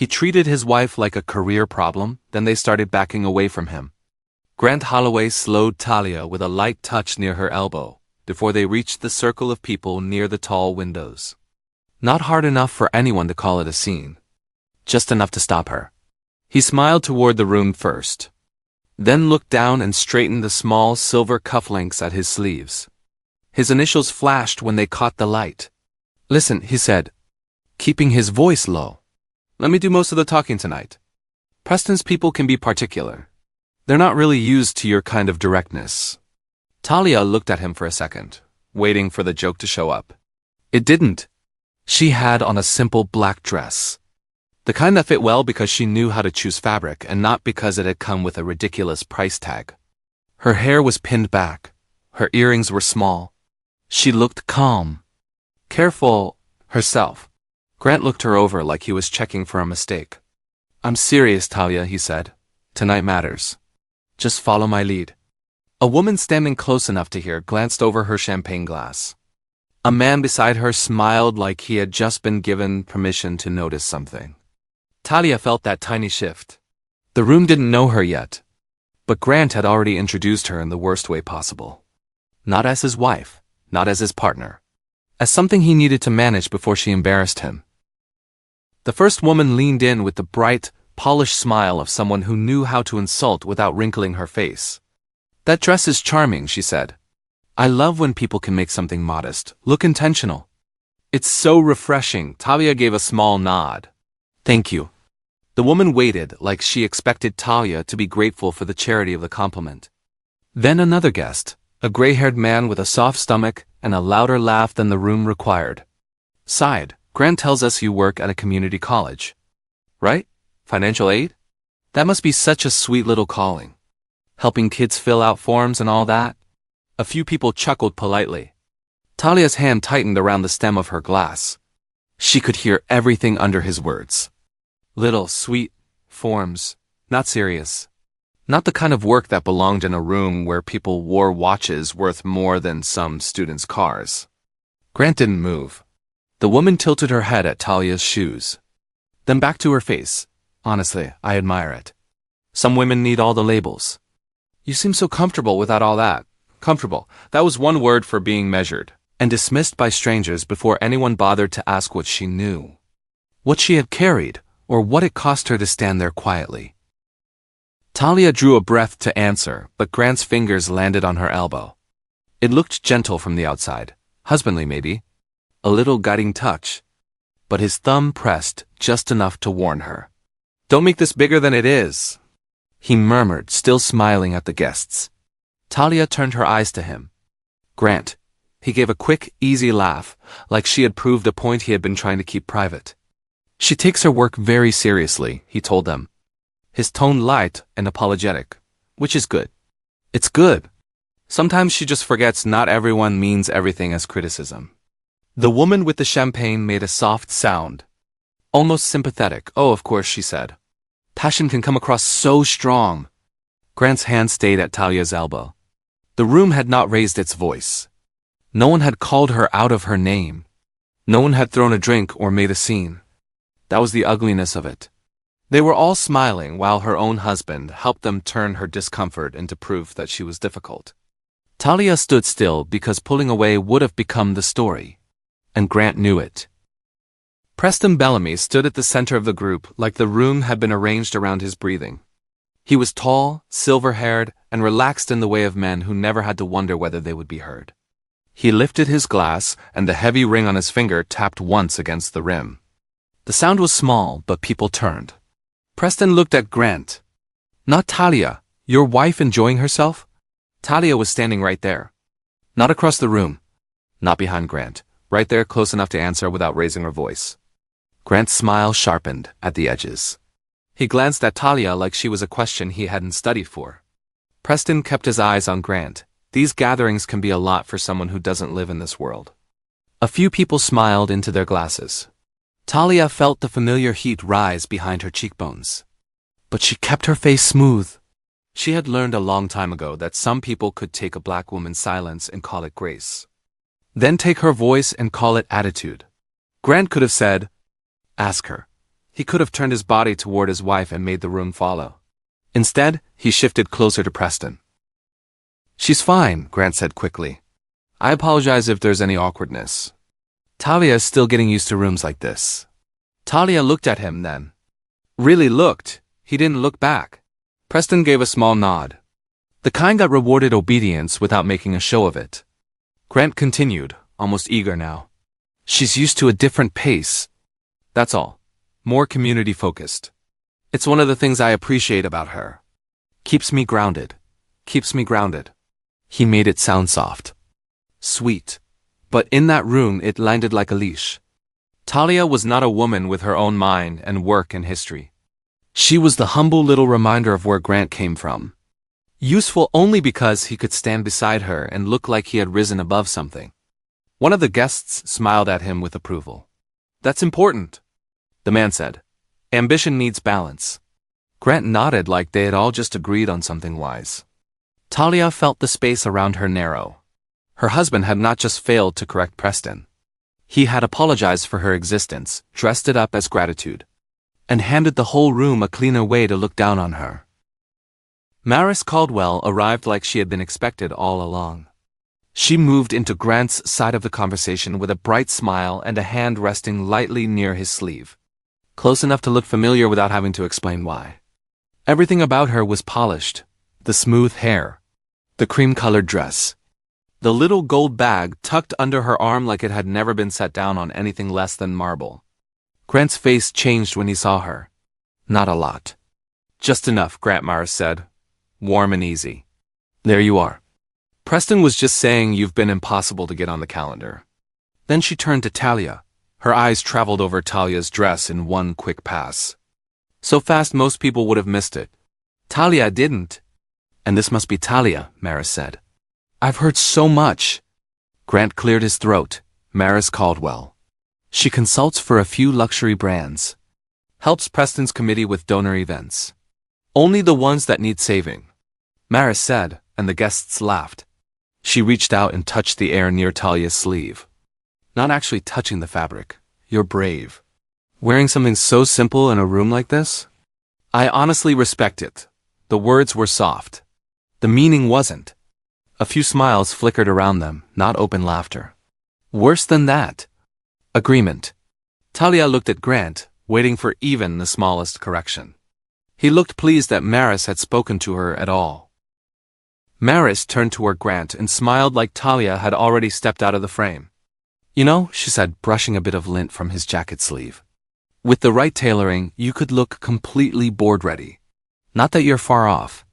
He treated his wife like a career problem, then they started backing away from him. Grant Holloway slowed Talia with a light touch near her elbow, before they reached the circle of people near the tall windows. Not hard enough for anyone to call it a scene. Just enough to stop her. He smiled toward the room first, then looked down and straightened the small silver cufflinks at his sleeves. His initials flashed when they caught the light. "Listen," he said, keeping his voice low. "Let me do most of the talking tonight. Preston's people can be particular. They're not really used to your kind of directness." Talia looked at him for a second, waiting for the joke to show up. It didn't. She had on a simple black dress. The kind that fit well because she knew how to choose fabric and not because it had come with a ridiculous price tag. Her hair was pinned back. Her earrings were small. She looked calm. Careful herself. Grant looked her over like he was checking for a mistake. "I'm serious, Talia," he said. "Tonight matters. Just follow my lead." A woman standing close enough to hear glanced over her champagne glass. A man beside her smiled like he had just been given permission to notice something. Talia felt that tiny shift. The room didn't know her yet, but Grant had already introduced her in the worst way possible. Not as his wife, not as his partner. As something he needed to manage before she embarrassed him. The first woman leaned in with the bright, polished smile of someone who knew how to insult without wrinkling her face. "That dress is charming," she said. "I love when people can make something modest, look intentional." "It's so refreshing." Talia gave a small nod. "Thank you." The woman waited like she expected Talia to be grateful for the charity of the compliment. Then another guest, a gray-haired man with a soft stomach and a louder laugh than the room required, sighed. "Grant tells us you work at a community college. Right? Financial aid? That must be such a sweet little calling. Helping kids fill out forms and all that?" A few people chuckled politely. Talia's hand tightened around the stem of her glass. She could hear everything under his words. Little, sweet forms. Not serious. Not the kind of work that belonged in a room where people wore watches worth more than some students' cars. Grant didn't move. The woman tilted her head at Talia's shoes. Then back to her face. "Honestly, I admire it. Some women need all the labels. You seem so comfortable without all that." Comfortable. That was one word for being measured and dismissed by strangers before anyone bothered to ask what she knew, what she had carried, or what it cost her to stand there quietly. Talia drew a breath to answer, but Grant's fingers landed on her elbow. It looked gentle from the outside, husbandly maybe, a little guiding touch, but his thumb pressed just enough to warn her. "Don't make this bigger than it is," he murmured, still smiling at the guests. Talia turned her eyes to him. "Grant." He gave a quick, easy laugh, like she had proved a point he had been trying to keep private. "She takes her work very seriously," he told them. His tone light and apologetic, which is good. It's good. Sometimes she just forgets not everyone means everything as criticism. The woman with the champagne made a soft sound. Almost sympathetic. "Oh, of course," she said. "Passion can come across so strong." Grant's hand stayed at Talia's elbow. The room had not raised its voice. No one had called her out of her name. No one had thrown a drink or made a scene. That was the ugliness of it. They were all smiling while her own husband helped them turn her discomfort into proof that she was difficult. Talia stood still because pulling away would have become the story. And Grant knew it. Preston Bellamy stood at the center of the group like the room had been arranged around his breathing. He was tall, silver-haired, and relaxed in the way of men who never had to wonder whether they would be heard. He lifted his glass, and the heavy ring on his finger tapped once against the rim. The sound was small, but people turned. Preston looked at Grant. "Not Talia. Your wife enjoying herself?" Talia was standing right there. Not across the room. Not behind Grant. Right there, close enough to answer without raising her voice. Grant's smile sharpened at the edges. He glanced at Talia like she was a question he hadn't studied for. Preston kept his eyes on Grant. These gatherings can be a lot for someone who doesn't live in this world. A few people smiled into their glasses. Talia felt the familiar heat rise behind her cheekbones. But she kept her face smooth. She had learned a long time ago that some people could take a black woman's silence and call it grace. Then take her voice and call it attitude. Grant could have said, "Ask her. He could have turned his body toward his wife and made the room follow. Instead, he shifted closer to Preston. "She's fine," Grant said quickly. "I apologize if there's any awkwardness. Talia is still getting used to rooms like this." Talia looked at him then. Really looked. He didn't look back. Preston gave a small nod. The kind that rewarded obedience without making a show of it. Grant continued, almost eager now. "She's used to a different pace. That's all. More community-focused. It's one of the things I appreciate about her. Keeps me grounded. Keeps me grounded." He made it sound soft. Sweet. But in that room it landed like a leash. Talia was not a woman with her own mind and work and history. She was the humble little reminder of where Grant came from. Useful only because he could stand beside her and look like he had risen above something. One of the guests smiled at him with approval. "That's important," the man said. "Ambition needs balance." Grant nodded like they had all just agreed on something wise. Talia felt the space around her narrow. Her husband had not just failed to correct Preston. He had apologized for her existence, dressed it up as gratitude, and handed the whole room a cleaner way to look down on her. Maris Caldwell arrived like she had been expected all along. She moved into Grant's side of the conversation with a bright smile and a hand resting lightly near his sleeve. Close enough to look familiar without having to explain why. Everything about her was polished. The smooth hair, the cream-colored dress, the little gold bag tucked under her arm like it had never been set down on anything less than marble. Grant's face changed when he saw her. Not a lot. "Just enough," Grant Maris said. "Warm and easy. There you are. Preston was just saying you've been impossible to get on the calendar." Then she turned to Talia. Her eyes traveled over Talia's dress in one quick pass. So fast most people would have missed it. Talia didn't. "And this must be Talia," Maris said. "I've heard so much." Grant cleared his throat. "Maris Caldwell. She consults for a few luxury brands. Helps Preston's committee with donor events. Only the ones that need saving." Maris said, and the guests laughed. She reached out and touched the air near Talia's sleeve. "Not actually touching the fabric. You're brave. Wearing something so simple in a room like this? I honestly respect it." The words were soft. The meaning wasn't. A few smiles flickered around them, not open laughter. Worse than that. Agreement. Talia looked at Grant, waiting for even the smallest correction. He looked pleased that Maris had spoken to her at all. Maris turned toward Grant and smiled like Talia had already stepped out of the frame. "You know," she said, brushing a bit of lint from his jacket sleeve. "With the right tailoring, you could look completely board-ready. Not that you're far off.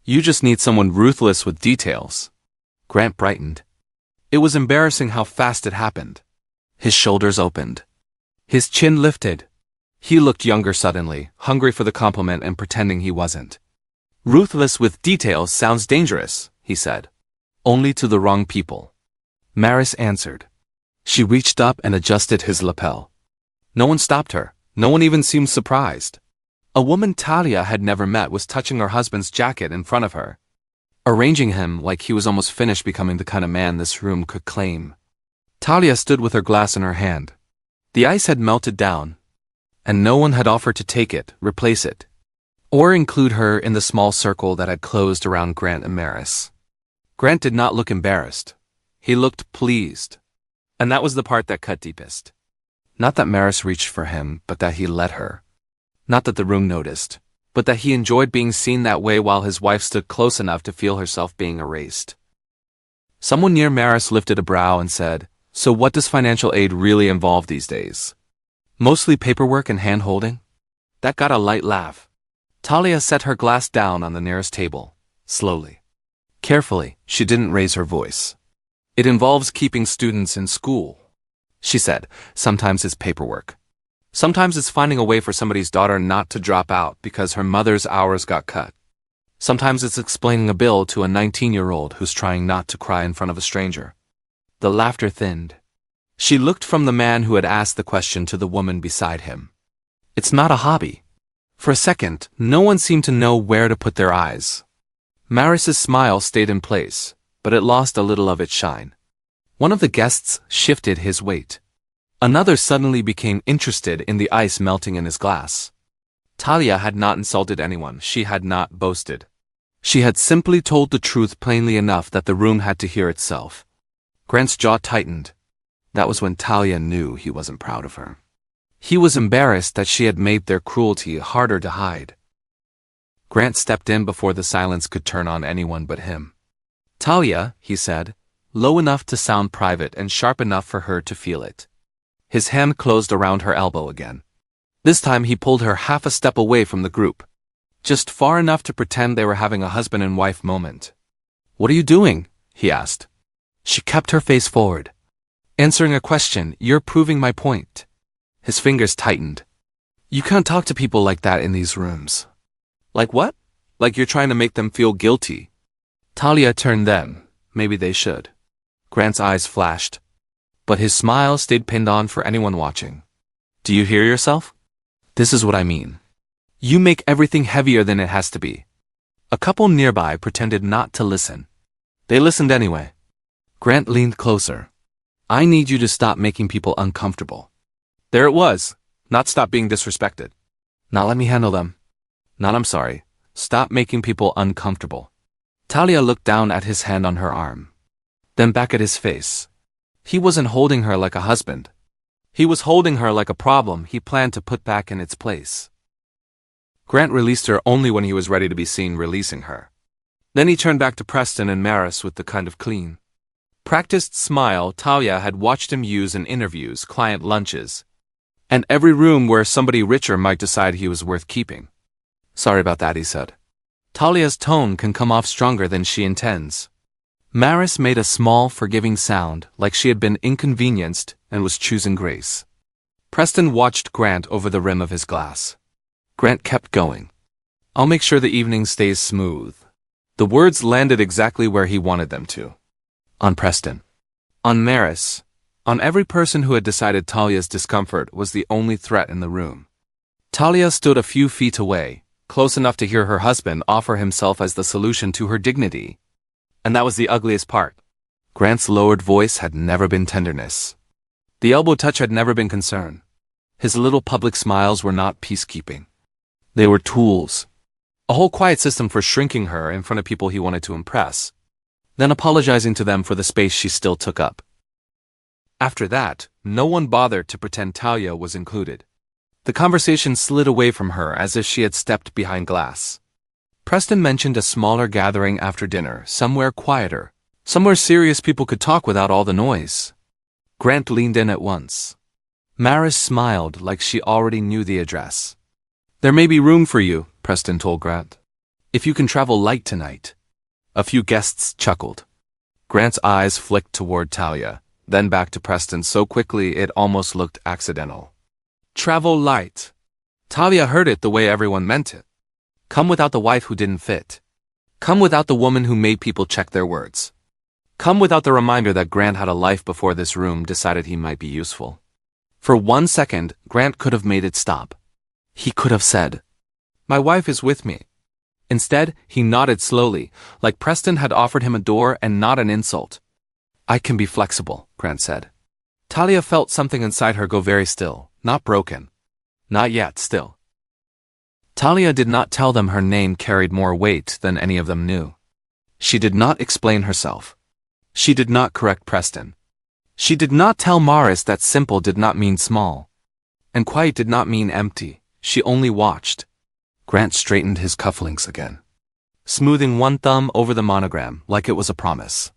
You just need someone ruthless with details." Grant brightened. It was embarrassing how fast it happened. His shoulders opened. His chin lifted. He looked younger suddenly, hungry for the compliment and pretending he wasn't. "Ruthless with details sounds dangerous," he said. "Only to the wrong people." Maris answered. She reached up and adjusted his lapel. No one stopped her. No one even seemed surprised. A woman Talia had never met was touching her husband's jacket in front of her, arranging him like he was almost finished becoming the kind of man this room could claim. Talia stood with her glass in her hand. The ice had melted down, and no one had offered to take it, replace it, or include her in the small circle that had closed around Grant and Maris. Grant did not look embarrassed. He looked pleased. And that was the part that cut deepest. Not that Maris reached for him, but that he let her. Not that the room noticed, but that he enjoyed being seen that way while his wife stood close enough to feel herself being erased. Someone near Maris lifted a brow and said, "So what does financial aid really involve these days? Mostly paperwork and hand-holding?" That got a light laugh. Talia set her glass down on the nearest table, slowly. Carefully, she didn't raise her voice. "It involves keeping students in school," she said. "Sometimes it's paperwork. Sometimes it's finding a way for somebody's daughter not to drop out because her mother's hours got cut. Sometimes it's explaining a bill to a 19-year-old who's trying not to cry in front of a stranger." The laughter thinned. She looked from the man who had asked the question to the woman beside him. "It's not a hobby." For a second, no one seemed to know where to put their eyes. Maris's smile stayed in place, but it lost a little of its shine. One of the guests shifted his weight. Another suddenly became interested in the ice melting in his glass. Talia had not insulted anyone, she had not boasted. She had simply told the truth plainly enough that the room had to hear itself. Grant's jaw tightened. That was when Talia knew he wasn't proud of her. He was embarrassed that she had made their cruelty harder to hide. Grant stepped in before the silence could turn on anyone but him. "Talia," he said, low enough to sound private and sharp enough for her to feel it. His hand closed around her elbow again. This time he pulled her half a step away from the group. Just far enough to pretend they were having a husband and wife moment. "What are you doing?" he asked. She kept her face forward. "Answering a question, you're proving my point." His fingers tightened. "You can't talk to people like that in these rooms." "Like what?" "Like you're trying to make them feel guilty." Talia turned then. Maybe they should. Grant's eyes flashed. But his smile stayed pinned on for anyone watching. "Do you hear yourself? This is what I mean. You make everything heavier than it has to be." A couple nearby pretended not to listen. They listened anyway. Grant leaned closer. "I need you to stop making people uncomfortable." There it was. Not stop being disrespected. Not let me handle them. Not I'm sorry. Stop making people uncomfortable. Talia looked down at his hand on her arm. Then back at his face. He wasn't holding her like a husband. He was holding her like a problem he planned to put back in its place. Grant released her only when he was ready to be seen releasing her. Then he turned back to Preston and Maris with the kind of clean, practiced smile Talia had watched him use in interviews, client lunches, and every room where somebody richer might decide he was worth keeping. "Sorry about that," he said. Talia's tone can come off stronger than she intends. Maris made a small, forgiving sound, like she had been inconvenienced and was choosing grace. Preston watched Grant over the rim of his glass. Grant kept going. "I'll make sure the evening stays smooth." The words landed exactly where he wanted them to. On Preston. On Maris. On every person who had decided Talia's discomfort was the only threat in the room. Talia stood a few feet away, close enough to hear her husband offer himself as the solution to her dignity. And that was the ugliest part. Grant's lowered voice had never been tenderness. The elbow touch had never been concern. His little public smiles were not peacekeeping. They were tools. A whole quiet system for shrinking her in front of people he wanted to impress, then apologizing to them for the space she still took up. After that, no one bothered to pretend Talia was included. The conversation slid away from her as if she had stepped behind glass. Preston mentioned a smaller gathering after dinner, somewhere quieter, somewhere serious people could talk without all the noise. Grant leaned in at once. Maris smiled like she already knew the address. "There may be room for you," Preston told Grant, "if you can travel light tonight." A few guests chuckled. Grant's eyes flicked toward Talia, then back to Preston so quickly it almost looked accidental. Travel light. Talia heard it the way everyone meant it. Come without the wife who didn't fit. Come without the woman who made people check their words. Come without the reminder that Grant had a life before this room decided he might be useful. For 1 second, Grant could have made it stop. He could have said, "My wife is with me." Instead, he nodded slowly, like Preston had offered him a door and not an insult. "I can be flexible," Grant said. Talia felt something inside her go very still, not broken. Not yet, still. Talia did not tell them her name carried more weight than any of them knew. She did not explain herself. She did not correct Preston. She did not tell Maris that simple did not mean small. And quiet did not mean empty. She only watched. Grant straightened his cufflinks again, smoothing one thumb over the monogram like it was a promise.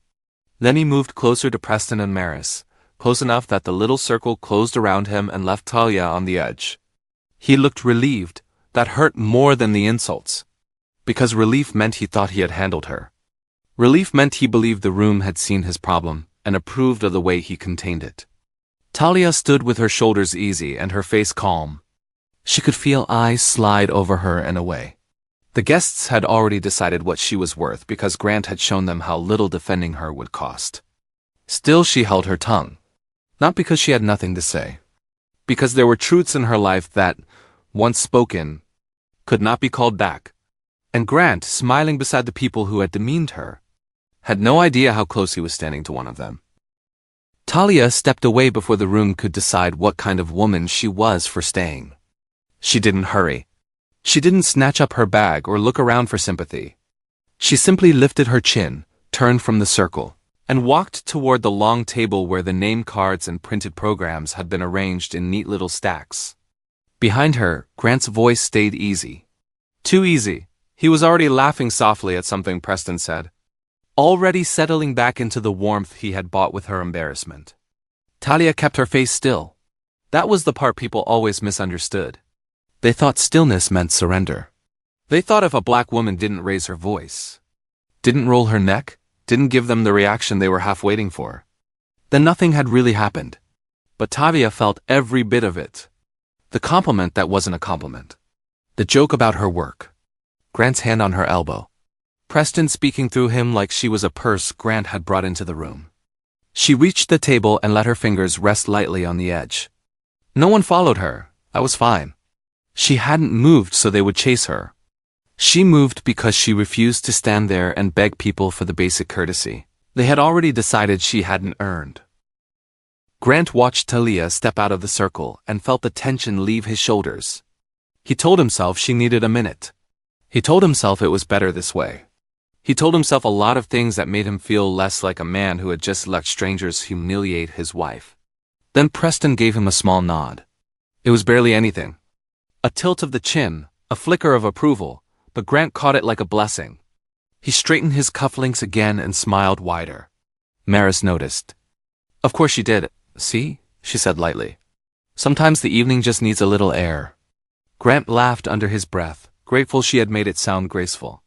Then he moved closer to Preston and Maris, close enough that the little circle closed around him and left Talia on the edge. He looked relieved. That hurt more than the insults. Because relief meant he thought he had handled her. Relief meant he believed the room had seen his problem and approved of the way he contained it. Talia stood with her shoulders easy and her face calm. She could feel eyes slide over her and away. The guests had already decided what she was worth because Grant had shown them how little defending her would cost. Still she held her tongue. Not because she had nothing to say. Because there were truths in her life that, once spoken, could not be called back. And Grant, smiling beside the people who had demeaned her, had no idea how close he was standing to one of them. Talia stepped away before the room could decide what kind of woman she was for staying. She didn't hurry. She didn't snatch up her bag or look around for sympathy. She simply lifted her chin, turned from the circle, and walked toward the long table where the name cards and printed programs had been arranged in neat little stacks. Behind her, Grant's voice stayed easy. Too easy. He was already laughing softly at something Preston said, already settling back into the warmth he had bought with her embarrassment. Talia kept her face still. That was the part people always misunderstood. They thought stillness meant surrender. They thought if a black woman didn't raise her voice, didn't roll her neck, didn't give them the reaction they were half waiting for, then nothing had really happened. But Talia felt every bit of it. The compliment that wasn't a compliment. The joke about her work. Grant's hand on her elbow. Preston speaking through him like she was a purse Grant had brought into the room. She reached the table and let her fingers rest lightly on the edge. No one followed her. I was fine. She hadn't moved so they would chase her. She moved because she refused to stand there and beg people for the basic courtesy they had already decided she hadn't earned. Grant watched Talia step out of the circle and felt the tension leave his shoulders. He told himself she needed a minute. He told himself it was better this way. He told himself a lot of things that made him feel less like a man who had just let strangers humiliate his wife. Then Preston gave him a small nod. It was barely anything. A tilt of the chin, a flicker of approval, but Grant caught it like a blessing. He straightened his cufflinks again and smiled wider. Maris noticed. Of course she did. See? She said lightly. Sometimes the evening just needs a little air. Grant laughed under his breath, grateful she had made it sound graceful.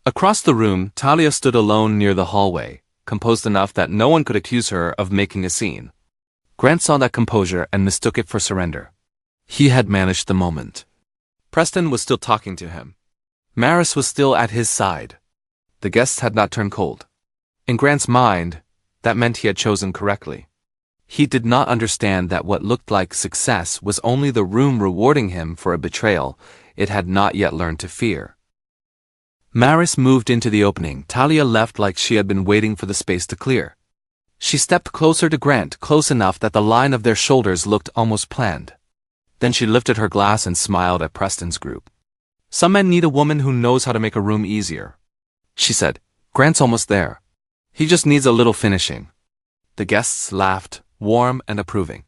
Across the room, Talia stood alone near the hallway, composed enough that no one could accuse her of making a scene. Grant saw that composure and mistook it for surrender. He had managed the moment. Preston was still talking to him. Maris was still at his side. The guests had not turned cold. In Grant's mind, that meant he had chosen correctly. He did not understand that what looked like success was only the room rewarding him for a betrayal it had not yet learned to fear. Maris moved into the opening. Talia left like she had been waiting for the space to clear. She stepped closer to Grant, close enough that the line of their shoulders looked almost planned. Then she lifted her glass and smiled at Preston's group. Some men need a woman who knows how to make a room easier. She said, Grant's almost there. He just needs a little finishing. The guests laughed, warm and approving.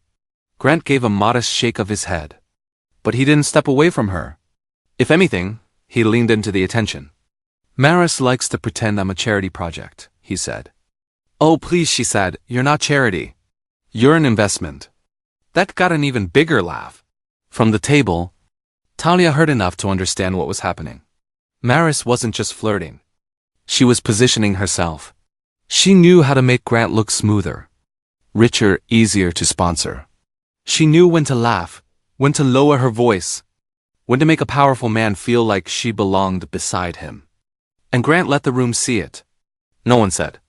Grant gave a modest shake of his head. But he didn't step away from her. If anything, he leaned into the attention. Maris likes to pretend I'm a charity project, he said. Oh please, she said, you're not charity. You're an investment. That got an even bigger laugh. From the table, Talia heard enough to understand what was happening. Maris wasn't just flirting. She was positioning herself. She knew how to make Grant look smoother, richer, easier to sponsor. She knew when to laugh, when to lower her voice, when to make a powerful man feel like she belonged beside him. And Grant let the room see it. No one said,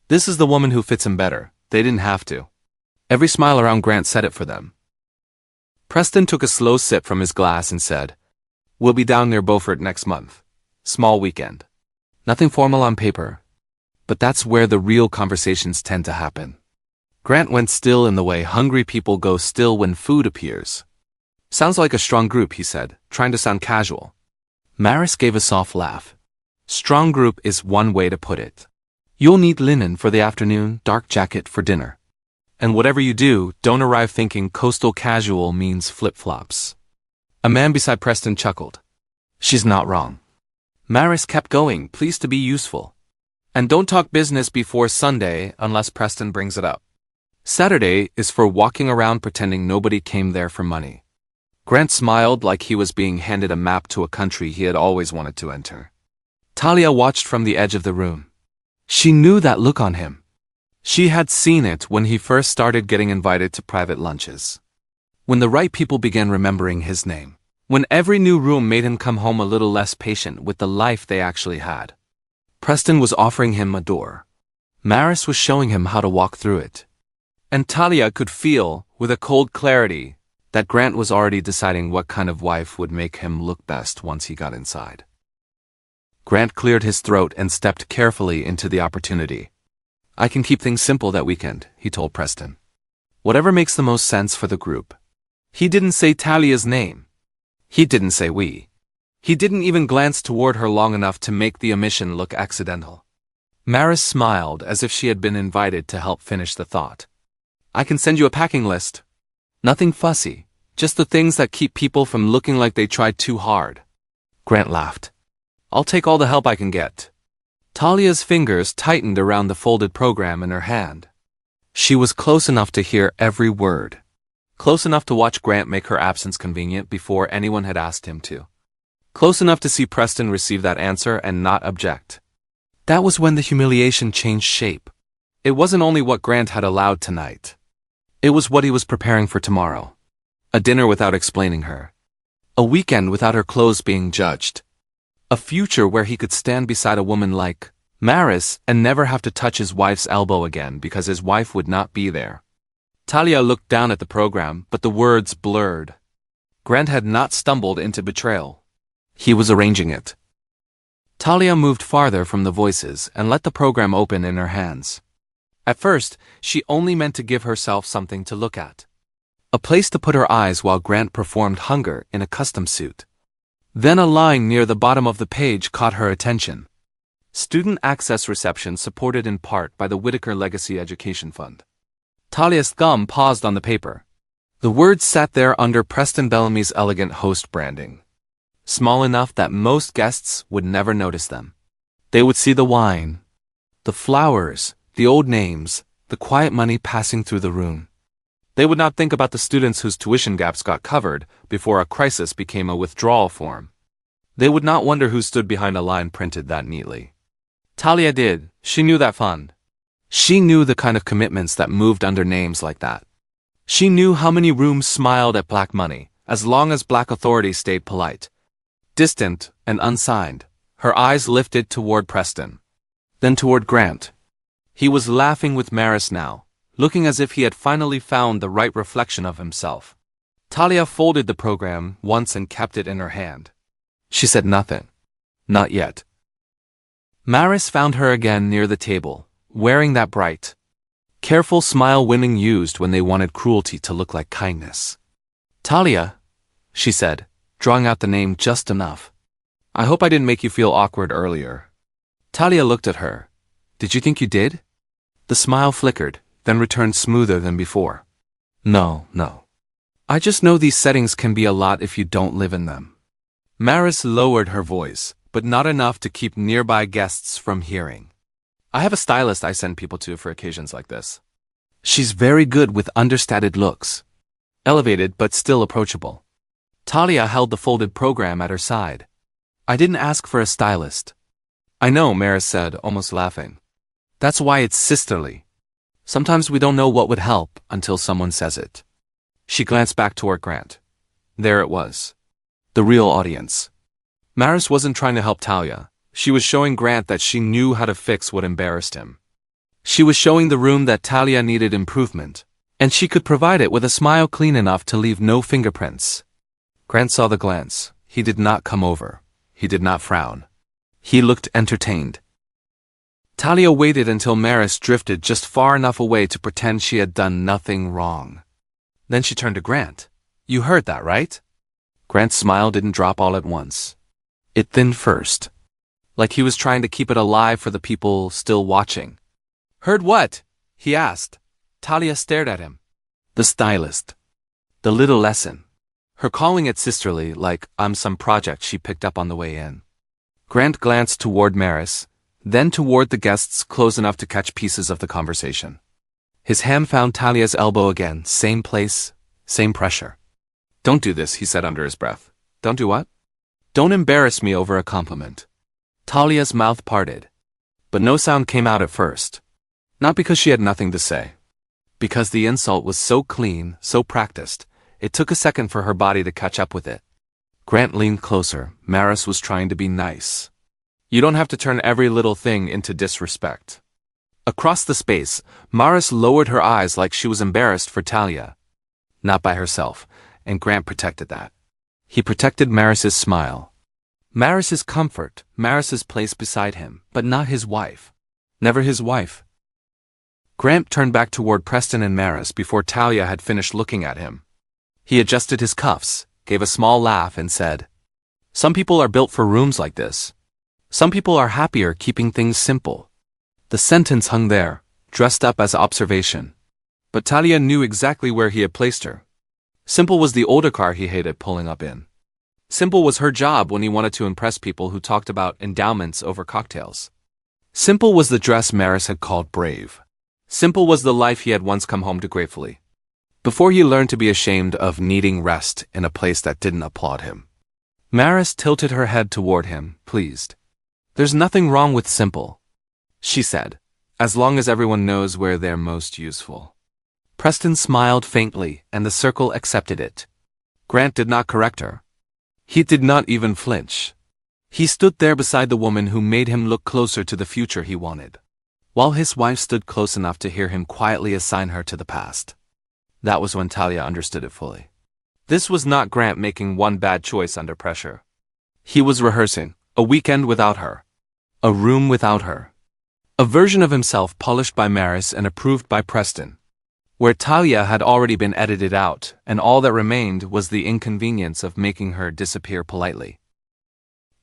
this is the woman who fits him better. They didn't have to. Every smile around Grant said it for them. Preston took a slow sip from his glass and said, we'll be down near Beaufort next month. Small weekend. Nothing formal on paper, but that's where the real conversations tend to happen. Grant went still in the way hungry people go still when food appears. Sounds like a strong group, he said, trying to sound casual. Maris gave a soft laugh. Strong group is one way to put it. You'll need linen for the afternoon, dark jacket for dinner. And whatever you do, don't arrive thinking coastal casual means flip-flops. A man beside Preston chuckled. She's not wrong. Maris kept going, pleased to be useful. And don't talk business before Sunday unless Preston brings it up. Saturday is for walking around pretending nobody came there for money. Grant smiled like he was being handed a map to a country he had always wanted to enter. Talia watched from the edge of the room. She knew that look on him. She had seen it when he first started getting invited to private lunches. When the right people began remembering his name. When every new room made him come home a little less patient with the life they actually had. Preston was offering him a door. Maris was showing him how to walk through it. And Talia could feel, with a cold clarity, that Grant was already deciding what kind of wife would make him look best once he got inside. Grant cleared his throat and stepped carefully into the opportunity. I can keep things simple that weekend, he told Preston. Whatever makes the most sense for the group. He didn't say Talia's name. He didn't say we. He didn't even glance toward her long enough to make the omission look accidental. Maris smiled as if she had been invited to help finish the thought. I can send you a packing list. Nothing fussy, just the things that keep people from looking like they tried too hard. Grant laughed. I'll take all the help I can get. Talia's fingers tightened around the folded program in her hand. She was close enough to hear every word. Close enough to watch Grant make her absence convenient before anyone had asked him to. Close enough to see Preston receive that answer and not object. That was when the humiliation changed shape. It wasn't only what Grant had allowed tonight. It was what he was preparing for tomorrow. A dinner without explaining her. A weekend without her clothes being judged. A future where he could stand beside a woman like Maris and never have to touch his wife's elbow again because his wife would not be there. Talia looked down at the program, but the words blurred. Grant had not stumbled into betrayal. He was arranging it. Talia moved farther from the voices and let the program open in her hands. At first, she only meant to give herself something to look at. A place to put her eyes while Grant performed hunger in a custom suit. Then a line near the bottom of the page caught her attention. Student access reception supported in part by the Whitaker Legacy Education Fund. Talia's thumb paused on the paper. The words sat there under Preston Bellamy's elegant host branding. Small enough that most guests would never notice them. They would see the wine, the flowers, the old names, the quiet money passing through the room. They would not think about the students whose tuition gaps got covered before a crisis became a withdrawal form. They would not wonder who stood behind a line printed that neatly. Talia did. She knew that fund. She knew the kind of commitments that moved under names like that. She knew how many rooms smiled at black money, as long as black authorities stayed polite. Distant and unsigned, her eyes lifted toward Preston. Then toward Grant. He was laughing with Maris now, looking as if he had finally found the right reflection of himself. Talia folded the program once and kept it in her hand. She said nothing. Not yet. Maris found her again near the table, wearing that bright, careful smile women used when they wanted cruelty to look like kindness. Talia, she said, drawing out the name just enough. I hope I didn't make you feel awkward earlier. Talia looked at her. Did you think you did? The smile flickered, then returned smoother than before. No. I just know these settings can be a lot if you don't live in them. Maris lowered her voice, but not enough to keep nearby guests from hearing. I have a stylist I send people to for occasions like this. She's very good with understated looks. Elevated but still approachable. Talia held the folded program at her side. I didn't ask for a stylist. I know, Maris said, almost laughing. That's why it's sisterly. Sometimes we don't know what would help until someone says it. She glanced back toward Grant. There it was. The real audience. Maris wasn't trying to help Talia. She was showing Grant that she knew how to fix what embarrassed him. She was showing the room that Talia needed improvement, and she could provide it with a smile clean enough to leave no fingerprints. Grant saw the glance. He did not come over. He did not frown. He looked entertained. Talia waited until Maris drifted just far enough away to pretend she had done nothing wrong. Then she turned to Grant. You heard that, right? Grant's smile didn't drop all at once. It thinned first, like he was trying to keep it alive for the people still watching. Heard what? He asked. Talia stared at him. The stylist. The little lesson. Her calling it sisterly, like I'm some project she picked up on the way in. Grant glanced toward Maris, then toward the guests close enough to catch pieces of the conversation. His hand found Talia's elbow again, same place, same pressure. Don't do this, he said under his breath. Don't do what? Don't embarrass me over a compliment. Talia's mouth parted, but no sound came out at first. Not because she had nothing to say. Because the insult was so clean, so practiced, it took a second for her body to catch up with it. Grant leaned closer. Maris was trying to be nice. You don't have to turn every little thing into disrespect. Across the space, Maris lowered her eyes like she was embarrassed for Talia. Not by herself, and Grant protected that. He protected Maris's smile. Maris's comfort, Maris's place beside him, but not his wife. Never his wife. Grant turned back toward Preston and Maris before Talia had finished looking at him. He adjusted his cuffs, gave a small laugh and said, "Some people are built for rooms like this. Some people are happier keeping things simple." The sentence hung there, dressed up as observation. But Talia knew exactly where he had placed her. Simple was the older car he hated pulling up in. Simple was her job when he wanted to impress people who talked about endowments over cocktails. Simple was the dress Maris had called brave. Simple was the life he had once come home to gratefully, before he learned to be ashamed of needing rest in a place that didn't applaud him. Maris tilted her head toward him, pleased. "There's nothing wrong with simple," she said, "as long as everyone knows where they're most useful." Preston smiled faintly, and the circle accepted it. Grant did not correct her. He did not even flinch. He stood there beside the woman who made him look closer to the future he wanted, while his wife stood close enough to hear him quietly assign her to the past. That was when Talia understood it fully. This was not Grant making one bad choice under pressure. He was rehearsing a weekend without her, a room without her, a version of himself polished by Maris and approved by Preston, where Talia had already been edited out, and all that remained was the inconvenience of making her disappear politely.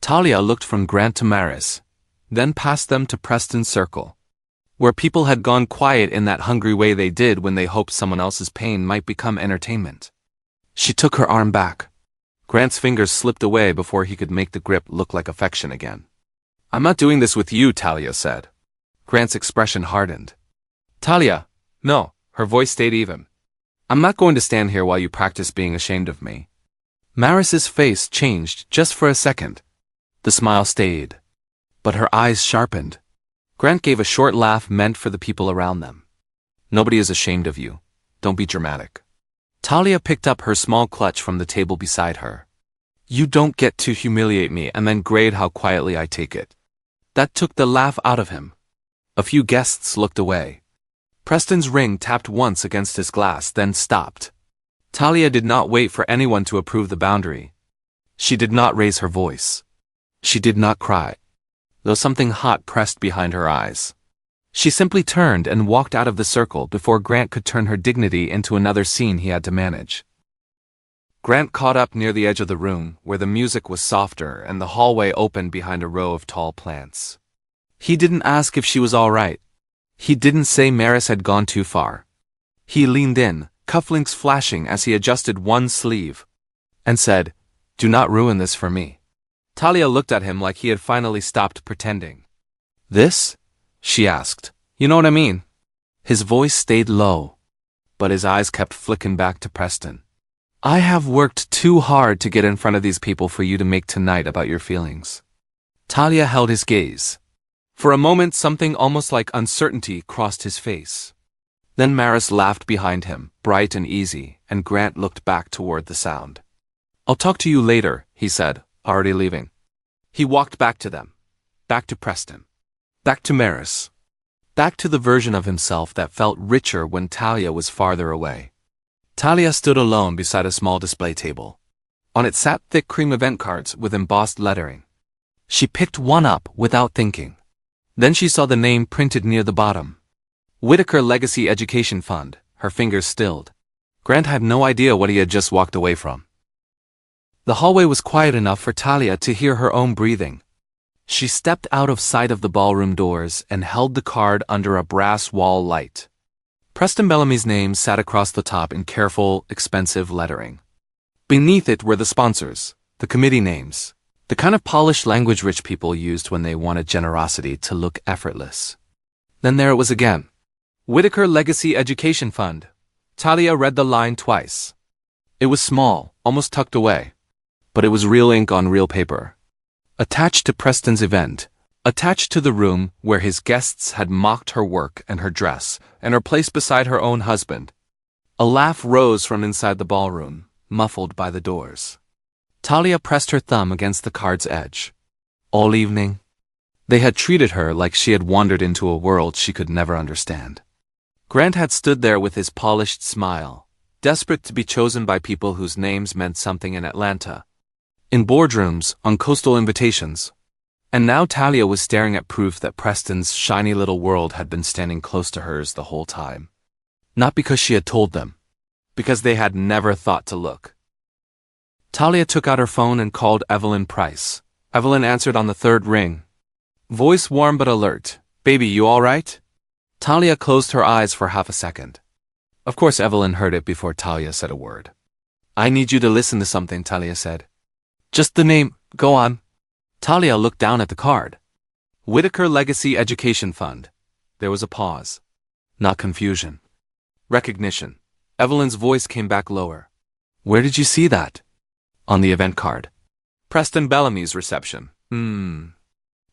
Talia looked from Grant to Maris, then past them to Preston's circle, where people had gone quiet in that hungry way they did when they hoped someone else's pain might become entertainment. She took her arm back. Grant's fingers slipped away before he could make the grip look like affection again. "I'm not doing this with you," Talia said. Grant's expression hardened. "Talia, no." Her voice stayed even. "I'm not going to stand here while you practice being ashamed of me." Maris's face changed just for a second. The smile stayed, but her eyes sharpened. Grant gave a short laugh meant for the people around them. "Nobody is ashamed of you. Don't be dramatic." Talia picked up her small clutch from the table beside her. "You don't get to humiliate me and then grade how quietly I take it." That took the laugh out of him. A few guests looked away. Preston's ring tapped once against his glass, then stopped. Talia did not wait for anyone to approve the boundary. She did not raise her voice. She did not cry, though something hot pressed behind her eyes. She simply turned and walked out of the circle before Grant could turn her dignity into another scene he had to manage. Grant caught up near the edge of the room, where the music was softer and the hallway opened behind a row of tall plants. He didn't ask if she was all right. He didn't say Maris had gone too far. He leaned in, cufflinks flashing as he adjusted one sleeve, and said, "Do not ruin this for me." Talia looked at him like he had finally stopped pretending. "This?" she asked. "You know what I mean?" His voice stayed low, but his eyes kept flicking back to Preston. "I have worked too hard to get in front of these people for you to make tonight about your feelings." Talia held his gaze. For a moment, something almost like uncertainty crossed his face. Then Maris laughed behind him, bright and easy, and Grant looked back toward the sound. "I'll talk to you later," he said, already leaving. He walked back to them, back to Preston, back to Maris, back to the version of himself that felt richer when Talia was farther away. Talia stood alone beside a small display table. On it sat thick cream event cards with embossed lettering. She picked one up without thinking. Then she saw the name printed near the bottom. Whitaker Legacy Education Fund. Her fingers stilled. Grant had no idea what he had just walked away from. The hallway was quiet enough for Talia to hear her own breathing. She stepped out of sight of the ballroom doors and held the card under a brass wall light. Preston Bellamy's name sat across the top in careful, expensive lettering. Beneath it were the sponsors, the committee names, the kind of polished language rich people used when they wanted generosity to look effortless. Then there it was again. Whitaker Legacy Education Fund. Talia read the line twice. It was small, almost tucked away, but it was real ink on real paper. Attached to Preston's event, attached to the room where his guests had mocked her work and her dress, and her place beside her own husband. A laugh rose from inside the ballroom, muffled by the doors. Talia pressed her thumb against the card's edge. All evening, they had treated her like she had wandered into a world she could never understand. Grant had stood there with his polished smile, desperate to be chosen by people whose names meant something in Atlanta, in boardrooms, on coastal invitations, And now Talia was staring at proof that Preston's shiny little world had been standing close to hers the whole time. Not because she had told them, because they had never thought to look. Talia took out her phone and called Evelyn Price. Evelyn answered on the third ring. Voice warm but alert. Baby, you all right? Talia closed her eyes for half a second. Of course Evelyn heard it before Talia said a word. I need you to listen to something, Talia said. Just the name, go on. Talia looked down at the card. Whitaker Legacy Education Fund. There was a pause. Not confusion. Recognition. Evelyn's voice came back lower. Where did you see that? On the event card. Preston Bellamy's reception.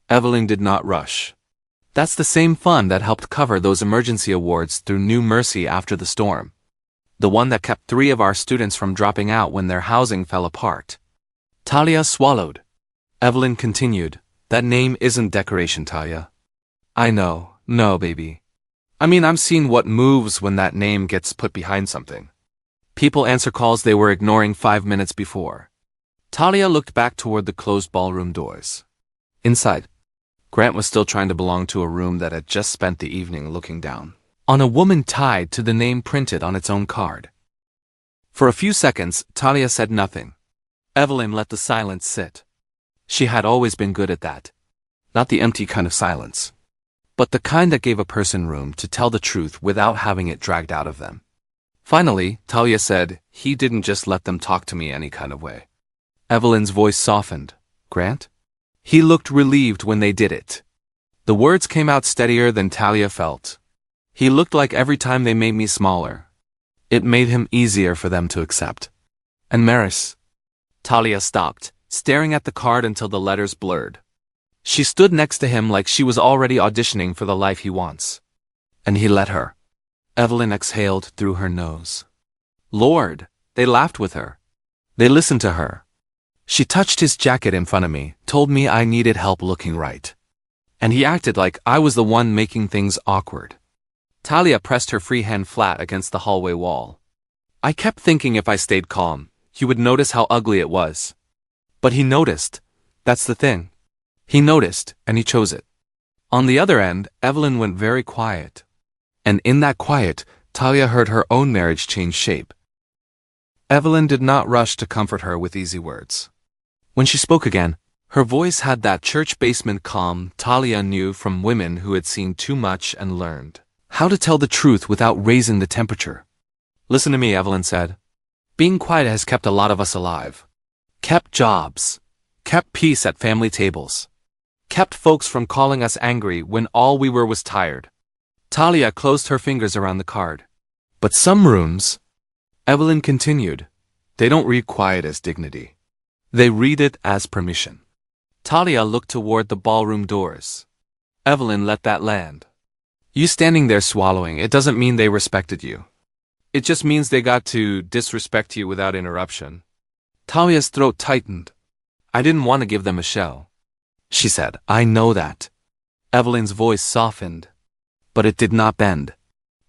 Evelyn did not rush. That's the same fund that helped cover those emergency awards through New Mercy after the storm. The one that kept 3 of our students from dropping out when their housing fell apart. Talia swallowed. Evelyn continued. That name isn't decoration, Talia. I know. No, baby. I mean, I'm seeing what moves when that name gets put behind something. People answer calls they were ignoring 5 minutes before. Talia looked back toward the closed ballroom doors. Inside, Grant was still trying to belong to a room that had just spent the evening looking down on a woman tied to the name printed on its own card. For a few seconds, Talia said nothing. Evelyn let the silence sit. She had always been good at that. Not the empty kind of silence, but the kind that gave a person room to tell the truth without having it dragged out of them. Finally, Talia said, he didn't just let them talk to me any kind of way. Evelyn's voice softened. Grant? He looked relieved when they did it. The words came out steadier than Talia felt. He looked like every time they made me smaller. It made him easier for them to accept. And Maris. Talia stopped, staring at the card until the letters blurred. She stood next to him like she was already auditioning for the life he wants. And he let her. Evelyn exhaled through her nose. Lord, they laughed with her. They listened to her. She touched his jacket in front of me, told me I needed help looking right. And he acted like I was the one making things awkward. Talia pressed her free hand flat against the hallway wall. I kept thinking if I stayed calm, he would notice how ugly it was. But he noticed. That's the thing. He noticed, and he chose it. On the other end, Evelyn went very quiet. And in that quiet, Talia heard her own marriage change shape. Evelyn did not rush to comfort her with easy words. When she spoke again, her voice had that church basement calm Talia knew from women who had seen too much and learned how to tell the truth without raising the temperature. Listen to me, Evelyn said. Being quiet has kept a lot of us alive. Kept jobs. Kept peace at family tables. Kept folks from calling us angry when all we were was tired. Talia closed her fingers around the card. But some rooms, Evelyn continued, they don't read quiet as dignity. They read it as permission. Talia looked toward the ballroom doors. Evelyn let that land. You standing there swallowing, it doesn't mean they respected you. It just means they got to disrespect you without interruption. Talia's throat tightened. I didn't want to give them a show. She said, I know that. Evelyn's voice softened, but it did not bend.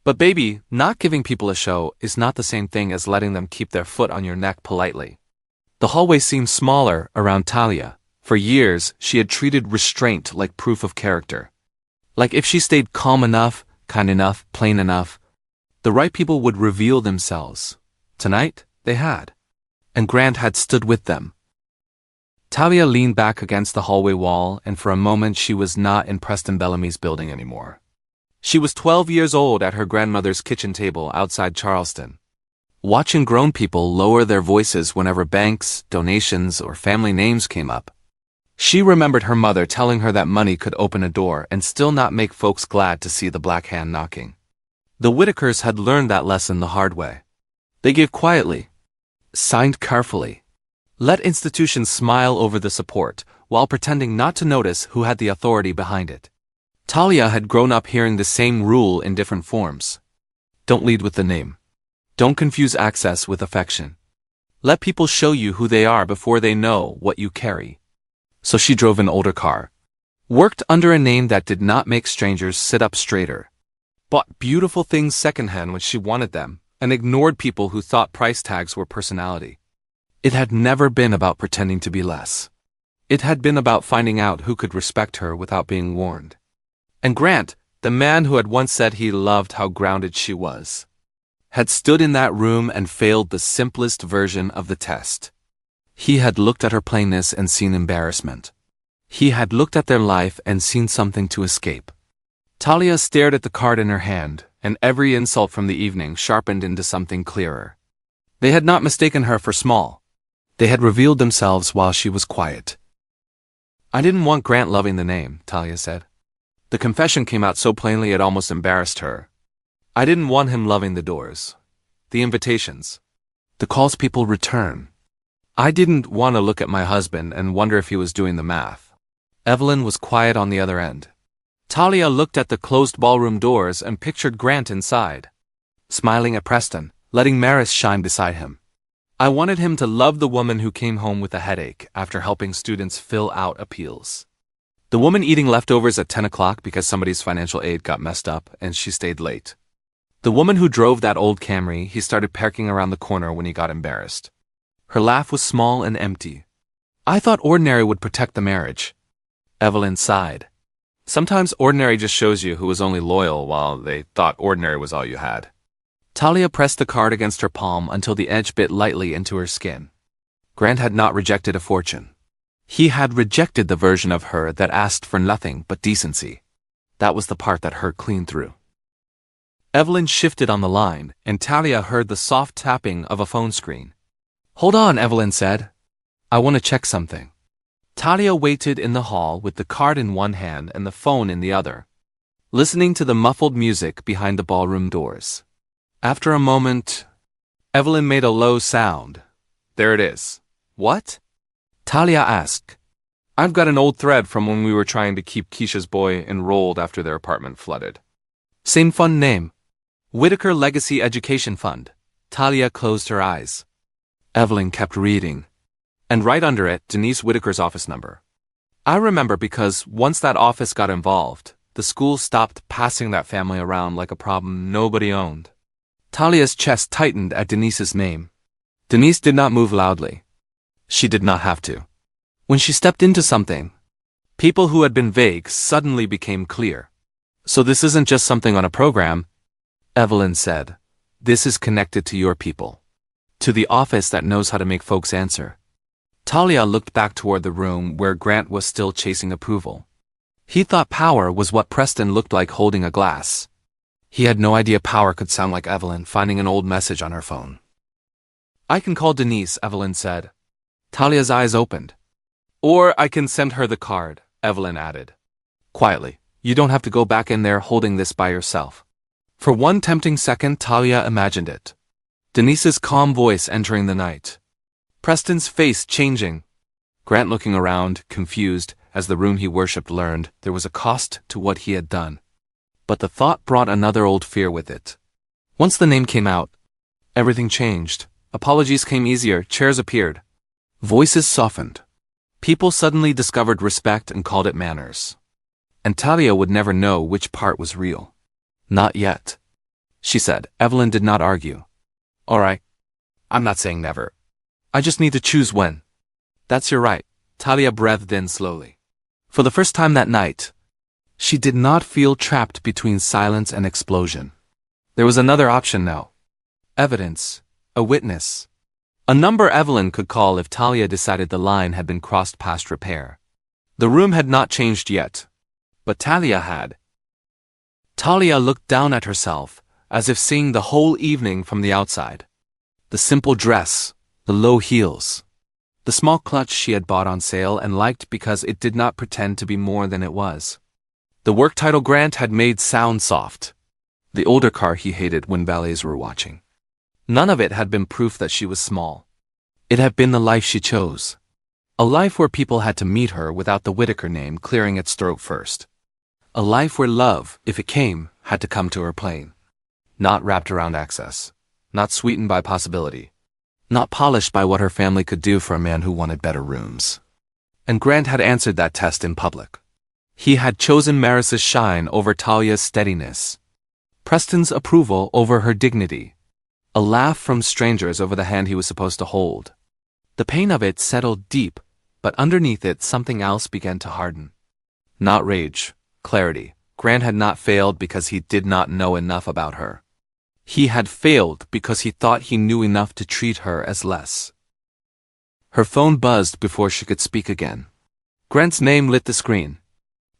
But baby, not giving people a show is not the same thing as letting them keep their foot on your neck politely. The hallway seemed smaller around Talia. For years, she had treated restraint like proof of character. Like if she stayed calm enough, kind enough, plain enough, the right people would reveal themselves. Tonight, they had. And Grant had stood with them. Talia leaned back against the hallway wall, and for a moment she was not in Preston Bellamy's building anymore. She was 12 years old at her grandmother's kitchen table outside Charleston, watching grown people lower their voices whenever banks, donations, or family names came up. She remembered her mother telling her that money could open a door and still not make folks glad to see the black hand knocking. The Whitakers had learned that lesson the hard way. They gave quietly, signed carefully, let institutions smile over the support while pretending not to notice who had the authority behind it. Talia had grown up hearing the same rule in different forms. Don't lead with the name. Don't confuse access with affection. Let people show you who they are before they know what you carry. So she drove an older car, worked under a name that did not make strangers sit up straighter, bought beautiful things secondhand when she wanted them, and ignored people who thought price tags were personality. It had never been about pretending to be less. It had been about finding out who could respect her without being warned. And Grant, the man who had once said he loved how grounded she was, had stood in that room and failed the simplest version of the test. He had looked at her plainness and seen embarrassment. He had looked at their life and seen something to escape. Talia stared at the card in her hand, and every insult from the evening sharpened into something clearer. They had not mistaken her for small. They had revealed themselves while she was quiet. "I didn't want Grant loving the name," Talia said. The confession came out so plainly it almost embarrassed her. "I didn't want him loving the doors, the invitations, the calls people return. I didn't want to look at my husband and wonder if he was doing the math." Evelyn was quiet on the other end. Talia looked at the closed ballroom doors and pictured Grant inside, smiling at Preston, letting Maris shine beside him. "I wanted him to love the woman who came home with a headache after helping students fill out appeals. The woman eating leftovers at 10 o'clock because somebody's financial aid got messed up and she stayed late. The woman who drove that old Camry he started parking around the corner when he got embarrassed. Her laugh was small and empty. I thought ordinary would protect the marriage." Evelyn sighed. "Sometimes ordinary just shows you who was only loyal while they thought ordinary was all you had." Talia pressed the card against her palm until the edge bit lightly into her skin. Grant had not rejected a fortune. He had rejected the version of her that asked for nothing but decency. That was the part that hurt clean through. Evelyn shifted on the line, and Talia heard the soft tapping of a phone screen. "Hold on," Evelyn said. "I want to check something." Talia waited in the hall with the card in one hand and the phone in the other, listening to the muffled music behind the ballroom doors. After a moment, Evelyn made a low sound. "There it is." "What?" Talia asked. "I've got an old thread from when we were trying to keep Keisha's boy enrolled after their apartment flooded. Same fund name. Whitaker Legacy Education Fund." Talia closed her eyes. Evelyn kept reading. And right under it, Denise Whitaker's office number. "I remember because once that office got involved, the school stopped passing that family around like a problem nobody owned." Talia's chest tightened at Denise's name. Denise did not move loudly. She did not have to. When she stepped into something, people who had been vague suddenly became clear. "So this isn't just something on a program," Evelyn said. "This is connected to your people. To the office that knows how to make folks answer." Talia looked back toward the room where Grant was still chasing approval. He thought power was what Preston looked like holding a glass. He had no idea power could sound like Evelyn finding an old message on her phone. "I can call Denise," Evelyn said. Talia's eyes opened. "Or I can send her the card," Evelyn added. Quietly, "You don't have to go back in there holding this by yourself." For one tempting second, Talia imagined it. Denise's calm voice entering the night. Preston's face changing. Grant looking around, confused, as the room he worshipped learned there was a cost to what he had done. But the thought brought another old fear with it. Once the name came out, everything changed. Apologies came easier, chairs appeared. Voices softened. People suddenly discovered respect and called it manners. And Talia would never know which part was real. "Not yet," she said. Evelyn did not argue. "All right. I'm not saying never. I just need to choose when." "That's your right," Talia breathed in slowly. For the first time that night, she did not feel trapped between silence and explosion. There was another option now. Evidence. A witness. A number Evelyn could call if Talia decided the line had been crossed past repair. The room had not changed yet, but Talia had. Talia looked down at herself, as if seeing the whole evening from the outside. The simple dress, the low heels, the small clutch she had bought on sale and liked because it did not pretend to be more than it was. The work title Grant had made sound soft. The older car he hated when ballets were watching. None of it had been proof that she was small. It had been the life she chose. A life where people had to meet her without the Whitaker name clearing its throat first. A life where love, if it came, had to come to her plain. Not wrapped around access. Not sweetened by possibility. Not polished by what her family could do for a man who wanted better rooms. And Grant had answered that test in public. He had chosen Maris's shine over Talia's steadiness. Preston's approval over her dignity. A laugh from strangers over the hand he was supposed to hold. The pain of it settled deep, But underneath it, something else began to harden. Not rage, clarity. Grant had not failed because he did not know enough about her. He had failed because he thought he knew enough to treat her as less. Her phone buzzed before she could speak again. Grant's name lit the screen.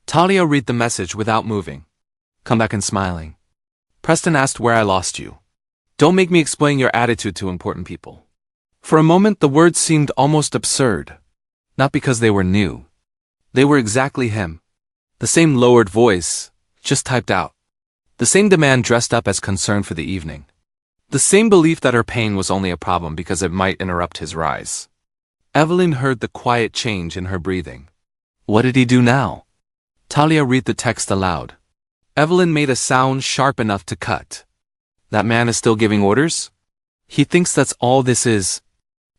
Talia read the message without moving. Come back and smiling. Preston asked where I lost you. Don't make me explain your attitude to important people. For a moment the words seemed almost absurd. Not because they were new. They were exactly him. The same lowered voice, just typed out. The same demand dressed up as concern for the evening. The same belief that her pain was only a problem because it might interrupt his rise. Evelyn heard the quiet change in her breathing. What did he do now? Talia read the text aloud. Evelyn made a sound sharp enough to cut. That man is still giving orders? He thinks that's all this is.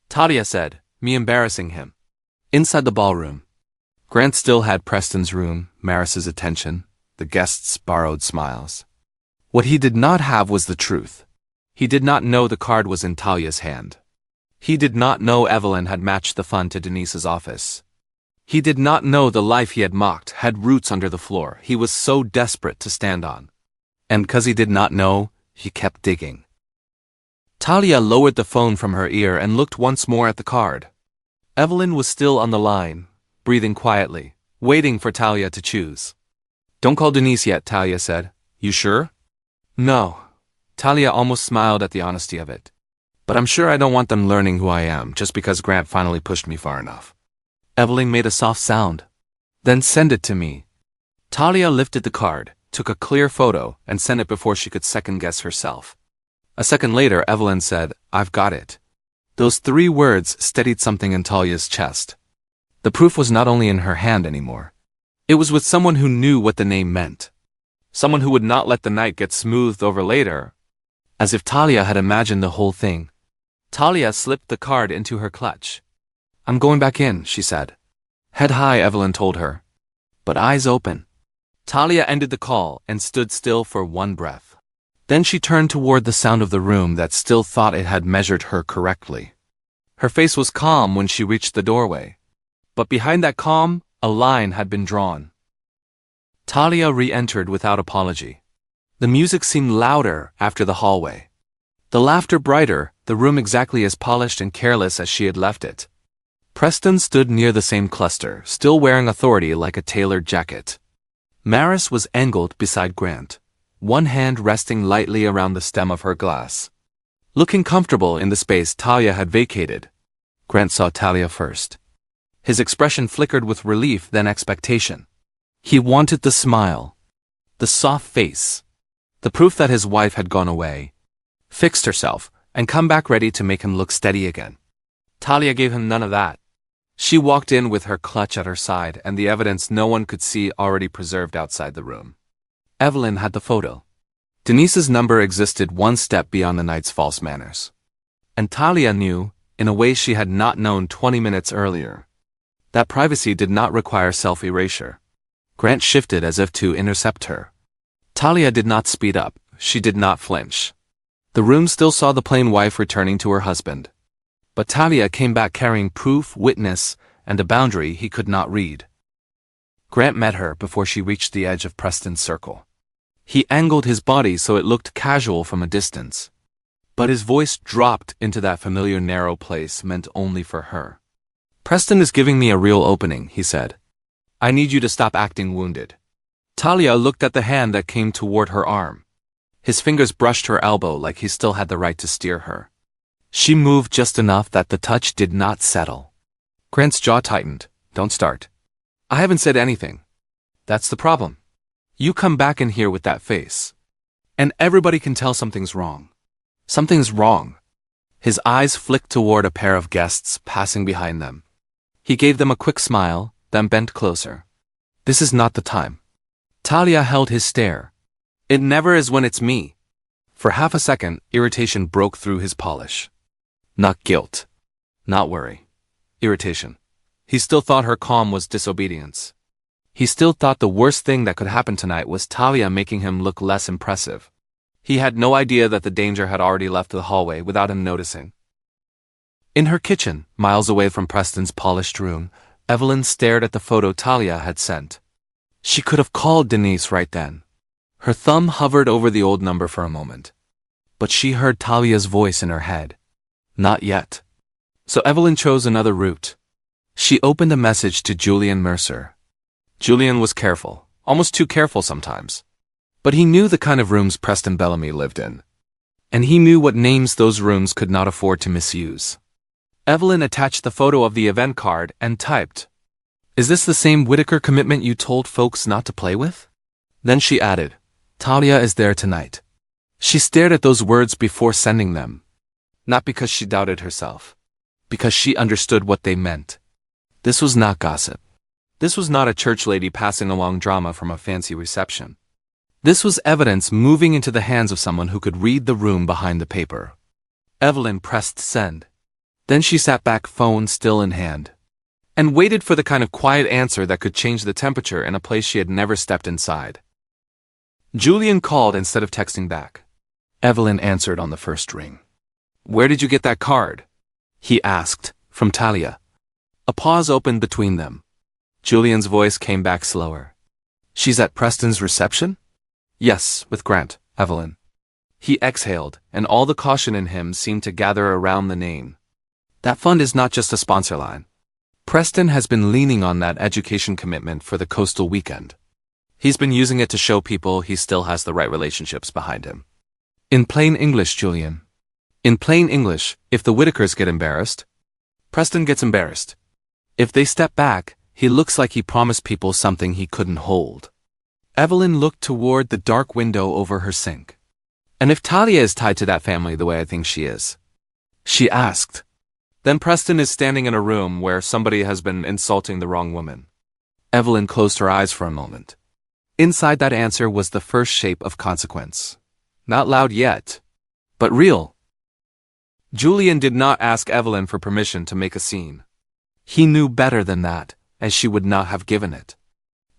Talia said, me embarrassing him. Inside the ballroom. Grant still had Preston's room, Maris's attention, the guests' borrowed smiles. What he did not have was the truth. He did not know the card was in Talia's hand. He did not know Evelyn had matched the fund to Denise's office. He did not know the life he had mocked had roots under the floor he was so desperate to stand on. And because he did not know, he kept digging. Talia lowered the phone from her ear and looked once more at the card. Evelyn was still on the line, breathing quietly, waiting for Talia to choose. Don't call Denise yet, Talia said. You sure? No. Talia almost smiled at the honesty of it. But I'm sure I don't want them learning who I am just because Grant finally pushed me far enough. Evelyn made a soft sound. Then send it to me. Talia lifted the card, took a clear photo, and sent it before she could second-guess herself. A second later, Evelyn said, I've got it. Those 3 words steadied something in Talia's chest. The proof was not only in her hand anymore. It was with someone who knew what the name meant. Someone who would not let the night get smoothed over later. As if Talia had imagined the whole thing. Talia slipped the card into her clutch. I'm going back in, she said. Head high, Evelyn told her. But eyes open. Talia ended the call and stood still for one breath. Then she turned toward the sound of the room that still thought it had measured her correctly. Her face was calm when she reached the doorway. But behind that calm, a line had been drawn. Talia re-entered without apology. The music seemed louder after the hallway. The laughter brighter, the room exactly as polished and careless as she had left it. Preston stood near the same cluster, still wearing authority like a tailored jacket. Maris was angled beside Grant, one hand resting lightly around the stem of her glass. Looking comfortable in the space Talia had vacated. Grant saw Talia first. His expression flickered with relief then expectation. He wanted the smile. The soft face. The proof that his wife had gone away, fixed herself, and come back ready to make him look steady again. Talia gave him none of that. She walked in with her clutch at her side and the evidence no one could see already preserved outside the room. Evelyn had the photo. Denise's number existed one step beyond the night's false manners. And Talia knew, in a way she had not known 20 minutes earlier, that privacy did not require self-erasure. Grant shifted as if to intercept her. Talia did not speed up, she did not flinch. The room still saw the plain wife returning to her husband. But Talia came back carrying proof, witness, and a boundary he could not read. Grant met her before she reached the edge of Preston's circle. He angled his body so it looked casual from a distance. But his voice dropped into that familiar narrow place meant only for her. Preston is giving me a real opening, he said. I need you to stop acting wounded. Talia looked at the hand that came toward her arm. His fingers brushed her elbow like he still had the right to steer her. She moved just enough that the touch did not settle. Grant's jaw tightened. Don't start. I haven't said anything. That's the problem. You come back in here with that face. And everybody can tell something's wrong. Something's wrong. His eyes flicked toward a pair of guests passing behind them. He gave them a quick smile, then bent closer. This is not the time. Talia held his stare. It never is when it's me. For half a second, irritation broke through his polish. Not guilt. Not worry. Irritation. He still thought her calm was disobedience. He still thought the worst thing that could happen tonight was Talia making him look less impressive. He had no idea that the danger had already left the hallway without him noticing. In her kitchen, miles away from Preston's polished room, Evelyn stared at the photo Talia had sent. She could have called Denise right then. Her thumb hovered over the old number for a moment. But she heard Talia's voice in her head. Not yet. So Evelyn chose another route. She opened a message to Julian Mercer. Julian was careful, almost too careful sometimes. But he knew the kind of rooms Preston Bellamy lived in. And he knew what names those rooms could not afford to misuse. Evelyn attached the photo of the event card and typed, "Is this the same Whitaker commitment you told folks not to play with?" Then she added, "Talia is there tonight." She stared at those words before sending them. Not because she doubted herself. Because she understood what they meant. This was not gossip. This was not a church lady passing along drama from a fancy reception. This was evidence moving into the hands of someone who could read the room behind the paper. Evelyn pressed send. Then she sat back, phone still in hand, and waited for the kind of quiet answer that could change the temperature in a place she had never stepped inside. Julian called instead of texting back. Evelyn answered on the first ring. "Where did you get that card?" he asked, from Talia. A pause opened between them. Julian's voice came back slower. "She's at Preston's reception?" "Yes, with Grant, Evelyn." He exhaled, and all the caution in him seemed to gather around the name. That fund is not just a sponsor line. Preston has been leaning on that education commitment for the coastal weekend. He's been using it to show people he still has the right relationships behind him. In plain English, Julian. In plain English, if the Whitakers get embarrassed, Preston gets embarrassed. If they step back, he looks like he promised people something he couldn't hold. Evelyn looked toward the dark window over her sink. "And if Talia is tied to that family the way I think she is?" she asked. "Then Preston is standing in a room where somebody has been insulting the wrong woman." Evelyn closed her eyes for a moment. Inside that answer was the first shape of consequence. Not loud yet, but real. Julian did not ask Evelyn for permission to make a scene. He knew better than that, as she would not have given it.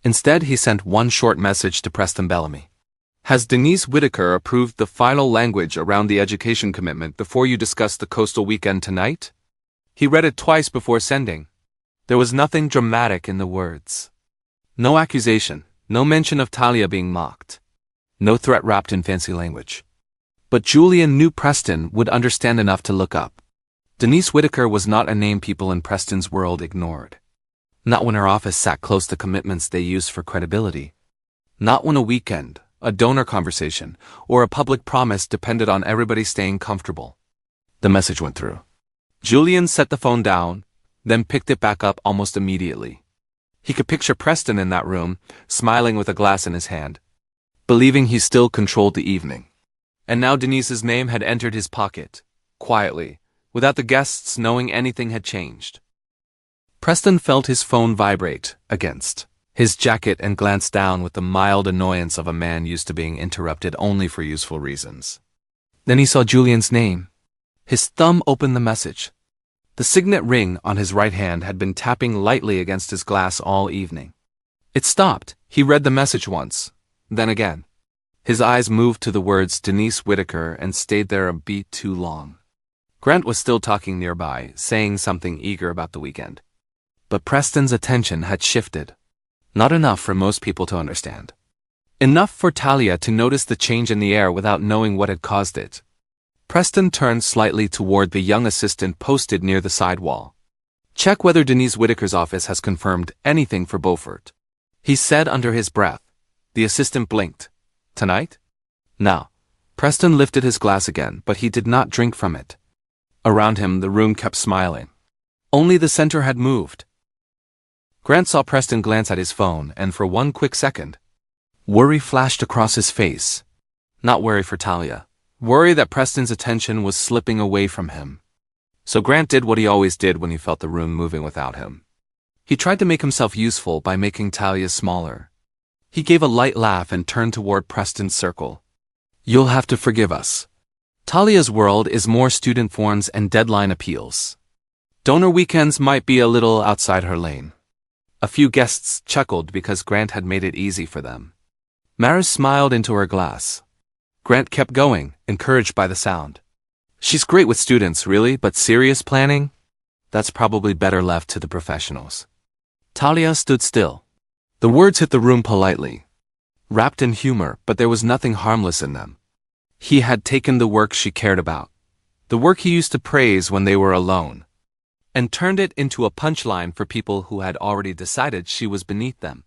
Instead, he sent one short message to Preston Bellamy. "Has Denise Whitaker approved the final language around the education commitment before you discuss the coastal weekend tonight?" He read it twice before sending. There was nothing dramatic in the words. No accusation, no mention of Talia being mocked. No threat wrapped in fancy language. But Julian knew Preston would understand enough to look up. Denise Whitaker was not a name people in Preston's world ignored. Not when her office sat close to commitments they used for credibility. Not when a weekend, a donor conversation, or a public promise depended on everybody staying comfortable. The message went through. Julian set the phone down, then picked it back up almost immediately. He could picture Preston in that room, smiling with a glass in his hand, believing he still controlled the evening. And now Denise's name had entered his pocket, quietly, without the guests knowing anything had changed. Preston felt his phone vibrate against his jacket and glanced down with the mild annoyance of a man used to being interrupted only for useful reasons. Then he saw Julian's name. His thumb opened the message. The signet ring on his right hand had been tapping lightly against his glass all evening. It stopped. He read the message once, then again. His eyes moved to the words Denise Whitaker and stayed there a beat too long. Grant was still talking nearby, saying something eager about the weekend. But Preston's attention had shifted. Not enough for most people to understand. Enough for Talia to notice the change in the air without knowing what had caused it. Preston turned slightly toward the young assistant posted near the side wall. "Check whether Denise Whitaker's office has confirmed anything for Beaufort," he said under his breath. The assistant blinked. "Tonight?" "No." Preston lifted his glass again, but he did not drink from it. Around him, the room kept smiling. Only the center had moved. Grant saw Preston glance at his phone, and for one quick second, worry flashed across his face. Not worry for Talia. Worry that Preston's attention was slipping away from him. So Grant did what he always did when he felt the room moving without him. He tried to make himself useful by making Talia smaller. He gave a light laugh and turned toward Preston's circle. "You'll have to forgive us. Talia's world is more student forms and deadline appeals. Donor weekends might be a little outside her lane." A few guests chuckled because Grant had made it easy for them. Maris smiled into her glass. Grant kept going, encouraged by the sound. "She's great with students, really, but serious planning? That's probably better left to the professionals." Talia stood still. The words hit the room politely, wrapped in humor, but there was nothing harmless in them. He had taken the work she cared about, the work he used to praise when they were alone, and turned it into a punchline for people who had already decided she was beneath them.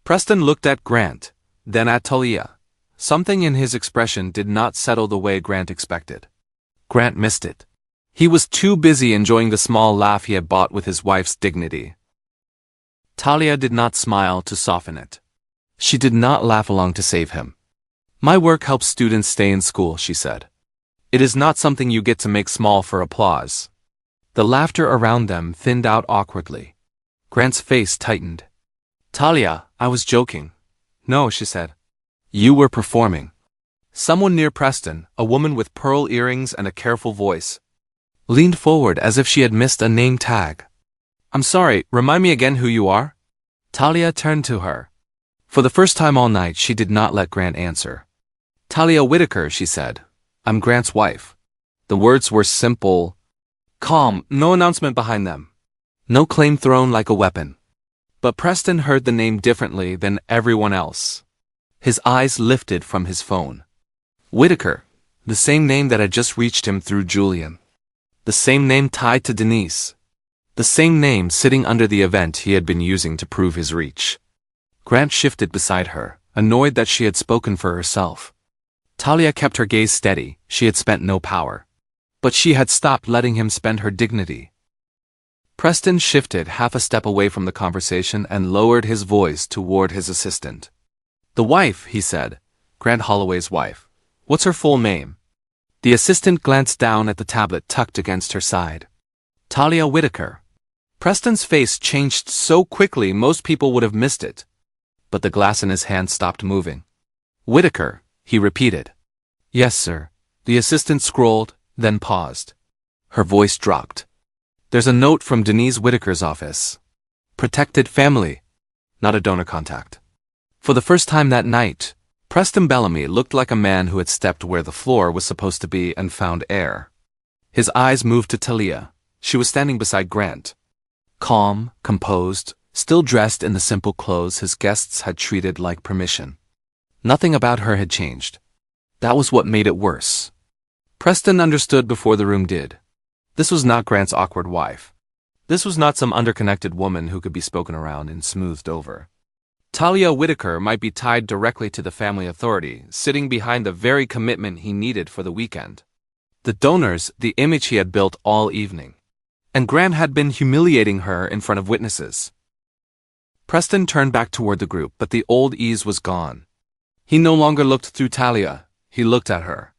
Preston looked at Grant, then at Talia. Something in his expression did not settle the way Grant expected. Grant missed it. He was too busy enjoying the small laugh he had bought with his wife's dignity. Talia did not smile to soften it. She did not laugh along to save him. My work helps students stay in school, she said. It is not something you get to make small for applause. The laughter around them thinned out awkwardly. Grant's face tightened. Talia, I was joking. No, she said. You were performing. Someone near Preston, a woman with pearl earrings and a careful voice, leaned forward as if she had missed a name tag. I'm sorry, remind me again who you are? Talia turned to her. For the first time all night, she did not let Grant answer. Talia Whitaker, she said. I'm Grant's wife. The words were simple, calm, no announcement behind them. No claim thrown like a weapon. But Preston heard the name differently than everyone else. His eyes lifted from his phone. Whitaker, the same name that had just reached him through Julian. The same name tied to Denise. The same name sitting under the event he had been using to prove his reach. Grant shifted beside her, annoyed that she had spoken for herself. Talia kept her gaze steady. She had spent no power. But she had stopped letting him spend her dignity. Preston shifted half a step away from the conversation and lowered his voice toward his assistant. The wife, he said. Grant Holloway's wife. What's her full name? The assistant glanced down at the tablet tucked against her side. Talia Whitaker. Preston's face changed so quickly most people would have missed it. But the glass in his hand stopped moving. Whitaker, he repeated. Yes, sir. The assistant scrolled, then paused. Her voice dropped. There's a note from Denise Whitaker's office. Protected family. Not a donor contact. For the first time that night, Preston Bellamy looked like a man who had stepped where the floor was supposed to be and found air. His eyes moved to Talia. She was standing beside Grant. Calm, composed, still dressed in the simple clothes his guests had treated like permission. Nothing about her had changed. That was what made it worse. Preston understood before the room did. This was not Grant's awkward wife. This was not some underconnected woman who could be spoken around and smoothed over. Talia Whitaker might be tied directly to the family authority, sitting behind the very commitment he needed for the weekend. The donors, the image he had built all evening. And Grant had been humiliating her in front of witnesses. Preston turned back toward the group, but the old ease was gone. He no longer looked through Talia, he looked at her.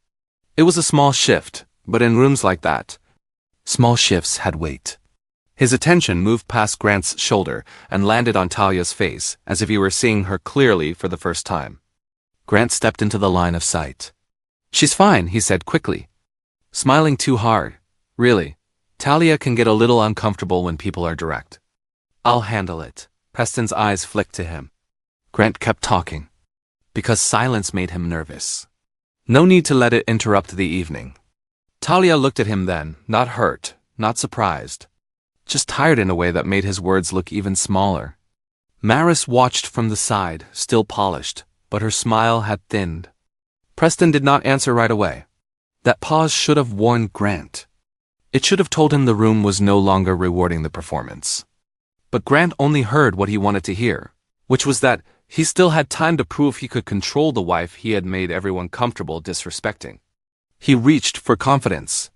It was a small shift, but in rooms like that, small shifts had weight. His attention moved past Grant's shoulder and landed on Talia's face, as if he were seeing her clearly for the first time. Grant stepped into the line of sight. She's fine, he said quickly. Smiling too hard. Really, Talia can get a little uncomfortable when people are direct. I'll handle it. Preston's eyes flicked to him. Grant kept talking. Because silence made him nervous. No need to let it interrupt the evening. Talia looked at him then, not hurt, not surprised. Just tired in a way that made his words look even smaller. Maris watched from the side, still polished, but her smile had thinned. Preston did not answer right away. That pause should have warned Grant. It should have told him the room was no longer rewarding the performance. But Grant only heard what he wanted to hear, which was that he still had time to prove he could control the wife he had made everyone comfortable disrespecting. He reached for confidence.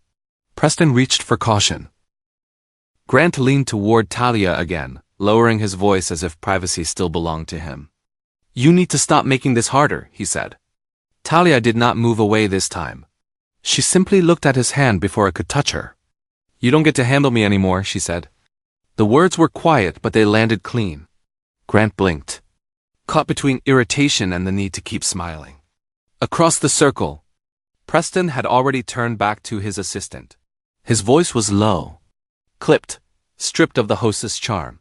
Preston reached for caution. Grant leaned toward Talia again, lowering his voice as if privacy still belonged to him. You need to stop making this harder, he said. Talia did not move away this time. She simply looked at his hand before it could touch her. You don't get to handle me anymore, she said. The words were quiet, but they landed clean. Grant blinked, caught between irritation and the need to keep smiling. Across the circle, Preston had already turned back to his assistant. His voice was low, clipped, stripped of the hostess' charm.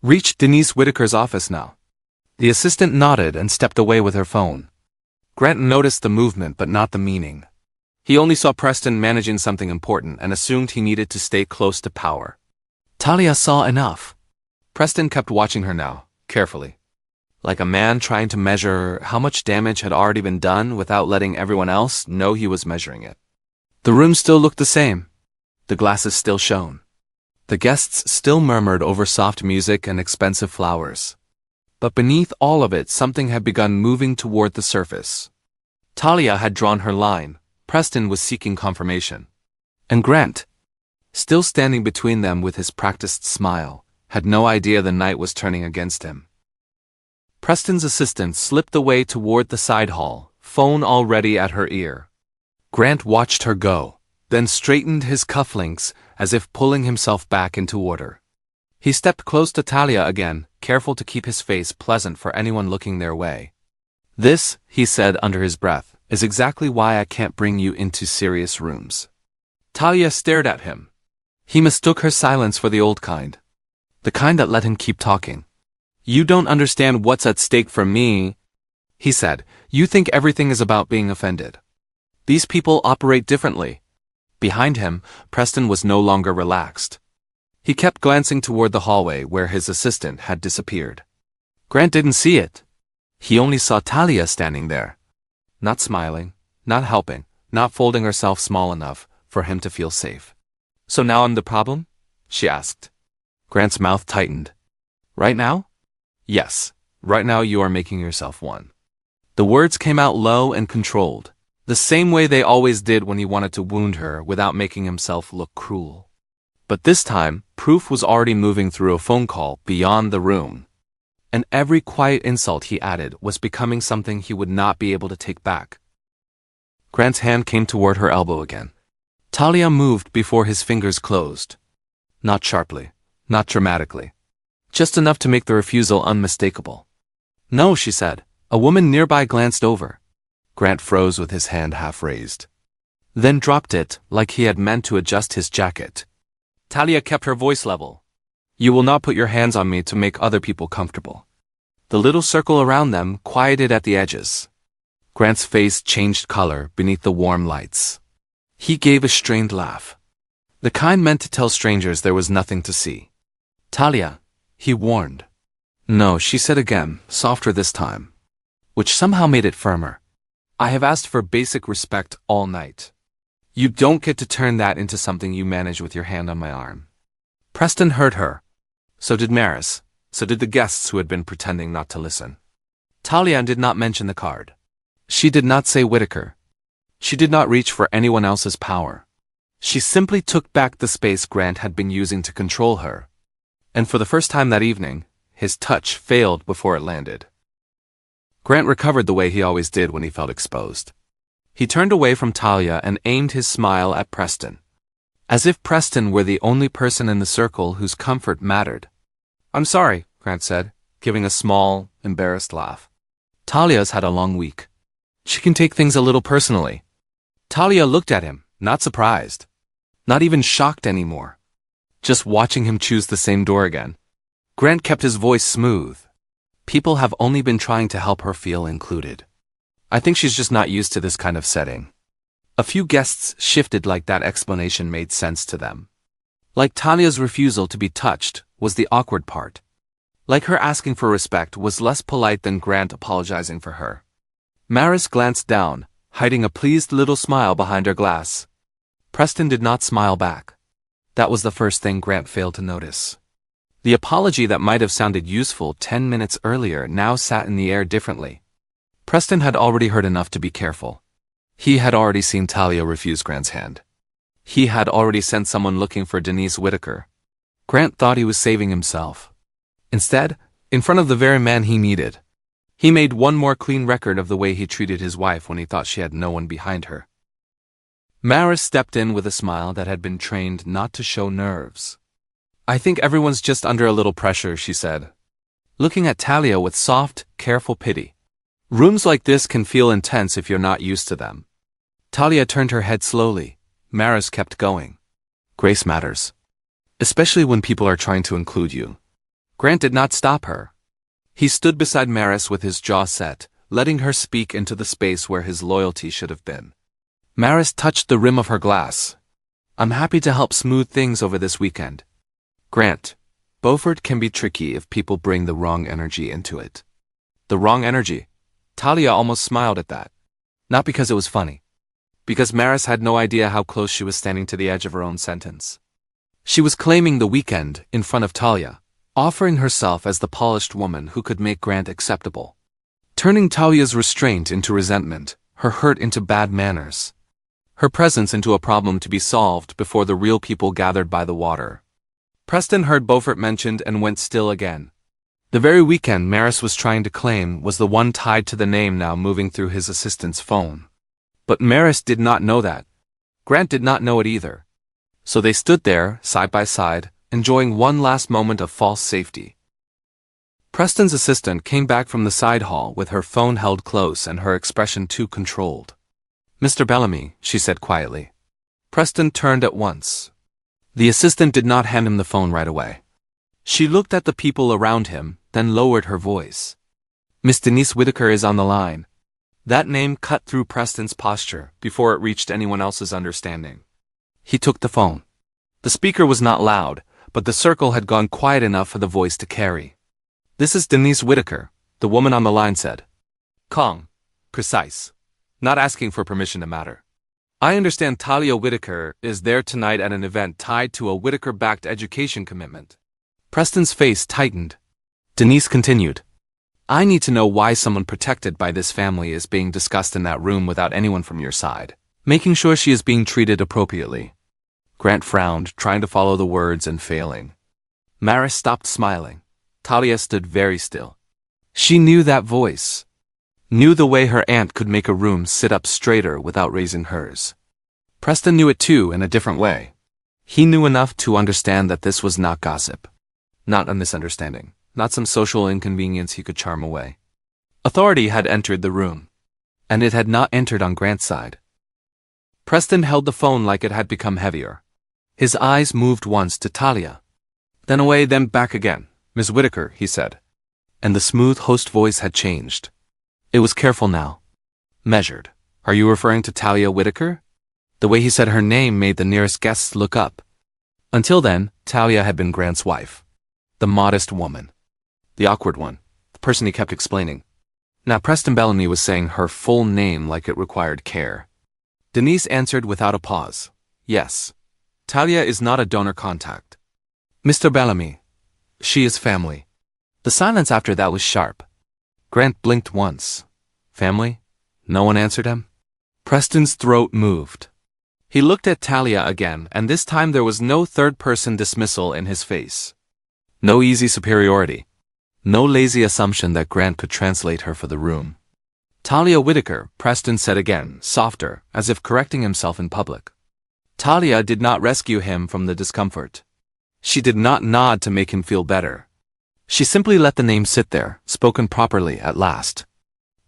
Reach Denise Whitaker's office now. The assistant nodded and stepped away with her phone. Grant noticed the movement but not the meaning. He only saw Preston managing something important and assumed he needed to stay close to power. Talia saw enough. Preston kept watching her now, carefully. Like a man trying to measure how much damage had already been done without letting everyone else know he was measuring it. The room still looked the same. The glasses still shone. The guests still murmured over soft music and expensive flowers. But beneath all of it, something had begun moving toward the surface. Talia had drawn her line. Preston was seeking confirmation. And Grant, still standing between them with his practiced smile, had no idea the night was turning against him. Preston's assistant slipped away toward the side hall, phone already at her ear. Grant watched her go, then straightened his cufflinks as if pulling himself back into order. He stepped close to Talia again, careful to keep his face pleasant for anyone looking their way. "This," he said under his breath, "is exactly why I can't bring you into serious rooms." Talia stared at him. He mistook her silence for the old kind. The kind that let him keep talking. "You don't understand what's at stake for me," he said. "You think everything is about being offended. These people operate differently." Behind him, Preston was no longer relaxed. He kept glancing toward the hallway where his assistant had disappeared. Grant didn't see it. He only saw Talia standing there. Not smiling, not helping, not folding herself small enough for him to feel safe. "So now I'm the problem?" she asked. Grant's mouth tightened. "Right now?" "Yes, right now you are making yourself one." The words came out low and controlled, the same way they always did when he wanted to wound her without making himself look cruel. But this time, proof was already moving through a phone call beyond the room. And every quiet insult he added was becoming something he would not be able to take back. Grant's hand came toward her elbow again. Talia moved before his fingers closed. Not sharply, not dramatically. Just enough to make the refusal unmistakable. "No," she said. A woman nearby glanced over. Grant froze with his hand half raised. Then dropped it, like he had meant to adjust his jacket. Talia kept her voice level. "You will not put your hands on me to make other people comfortable." The little circle around them quieted at the edges. Grant's face changed color beneath the warm lights. He gave a strained laugh. The kind meant to tell strangers there was nothing to see. "Talia," he warned. "No," she said again, softer this time, which somehow made it firmer. "I have asked for basic respect all night. You don't get to turn that into something you manage with your hand on my arm." Preston heard her. So did Maris. So did the guests who had been pretending not to listen. Talia did not mention the card. She did not say Whitaker. She did not reach for anyone else's power. She simply took back the space Grant had been using to control her. And for the first time that evening, his touch failed before it landed. Grant recovered the way he always did when he felt exposed. He turned away from Talia and aimed his smile at Preston. As if Preston were the only person in the circle whose comfort mattered. "I'm sorry," Grant said, giving a small, embarrassed laugh. "Talia's had a long week. She can take things a little personally." Talia looked at him, not surprised. Not even shocked anymore. Just watching him choose the same door again. Grant kept his voice smooth. "People have only been trying to help her feel included. I think she's just not used to this kind of setting." A few guests shifted like that explanation made sense to them. Like Talia's refusal to be touched was the awkward part. Like her asking for respect was less polite than Grant apologizing for her. Maris glanced down, hiding a pleased little smile behind her glass. Preston did not smile back. That was the first thing Grant failed to notice. The apology that might have sounded useful 10 minutes earlier now sat in the air differently. Preston had already heard enough to be careful. He had already seen Talia refuse Grant's hand. He had already sent someone looking for Denise Whitaker. Grant thought he was saving himself. Instead, in front of the very man he needed, he made one more clean record of the way he treated his wife when he thought she had no one behind her. Maris stepped in with a smile that had been trained not to show nerves. "I think everyone's just under a little pressure," she said, looking at Talia with soft, careful pity. "Rooms like this can feel intense if you're not used to them." Talia turned her head slowly. Maris kept going. "Grace matters. Especially when people are trying to include you." Grant did not stop her. He stood beside Maris with his jaw set, letting her speak into the space where his loyalty should have been. Maris touched the rim of her glass. "I'm happy to help smooth things over this weekend." "Grant, Beaufort can be tricky if people bring the wrong energy into it. The wrong energy? Talia almost smiled at that. Not because it was funny. Because Maris had no idea how close she was standing to the edge of her own sentence. She was claiming the weekend in front of Talia, offering herself as the polished woman who could make Grant acceptable. Turning Talia's restraint into resentment, her hurt into bad manners. Her presence into a problem to be solved before the real people gathered by the water. Preston heard Beaufort mentioned and went still again. The very weekend Maris was trying to claim was the one tied to the name now moving through his assistant's phone. But Maris did not know that. Grant did not know it either. So they stood there, side by side, enjoying one last moment of false safety. Preston's assistant came back from the side hall with her phone held close and her expression too controlled. "Mr. Bellamy," she said quietly. Preston turned at once. The assistant did not hand him the phone right away. She looked at the people around him, then lowered her voice. "Miss Denise Whitaker is on the line." That name cut through Preston's posture before it reached anyone else's understanding. He took the phone. The speaker was not loud, but the circle had gone quiet enough for the voice to carry. "This is Denise Whitaker," the woman on the line said. Calm, precise, not asking for permission to matter. "I understand Talia Whitaker is there tonight at an event tied to a Whitaker-backed education commitment." Preston's face tightened. Denise continued. "I need to know why someone protected by this family is being discussed in that room without anyone from your side, making sure she is being treated appropriately." Grant frowned, trying to follow the words and failing. Maris stopped smiling. Talia stood very still. She knew that voice. Knew the way her aunt could make a room sit up straighter without raising hers. Preston knew it too in a different way. He knew enough to understand that this was not gossip. Not a misunderstanding. Not some social inconvenience he could charm away. Authority had entered the room. And it had not entered on Grant's side. Preston held the phone like it had become heavier. His eyes moved once to Talia. Then away, then back again. "Miss Whitaker," he said. And the smooth host voice had changed. It was careful now. Measured. "Are you referring to Talia Whitaker?" The way he said her name made the nearest guests look up. Until then, Talia had been Grant's wife. The modest woman. The awkward one. The person he kept explaining. Now Preston Bellamy was saying her full name like it required care. Denise answered without a pause. "Yes. Talia is not a donor contact. Mr. Bellamy. She is family." The silence after that was sharp. Grant blinked once. Family? No one answered him. Preston's throat moved. He looked at Talia again, and this time there was no third-person dismissal in his face. No easy superiority. No lazy assumption that Grant could translate her for the room. "Talia Whitaker," Preston said again, softer, as if correcting himself in public. Talia did not rescue him from the discomfort. She did not nod to make him feel better. She simply let the name sit there, spoken properly at last.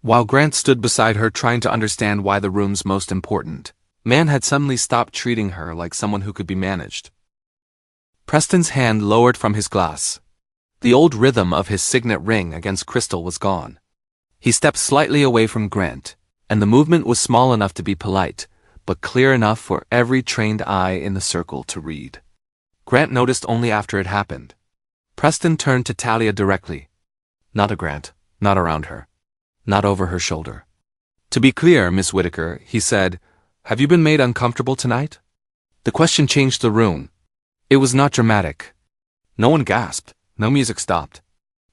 While Grant stood beside her trying to understand why the room's most important, man had suddenly stopped treating her like someone who could be managed. Preston's hand lowered from his glass. The old rhythm of his signet ring against crystal was gone. He stepped slightly away from Grant, and the movement was small enough to be polite, but clear enough for every trained eye in the circle to read. Grant noticed only after it happened. Preston turned to Talia directly. Not to Grant, not around her, not over her shoulder. "To be clear, Miss Whitaker," he said, "have you been made uncomfortable tonight?" The question changed the room. It was not dramatic. No one gasped, no music stopped.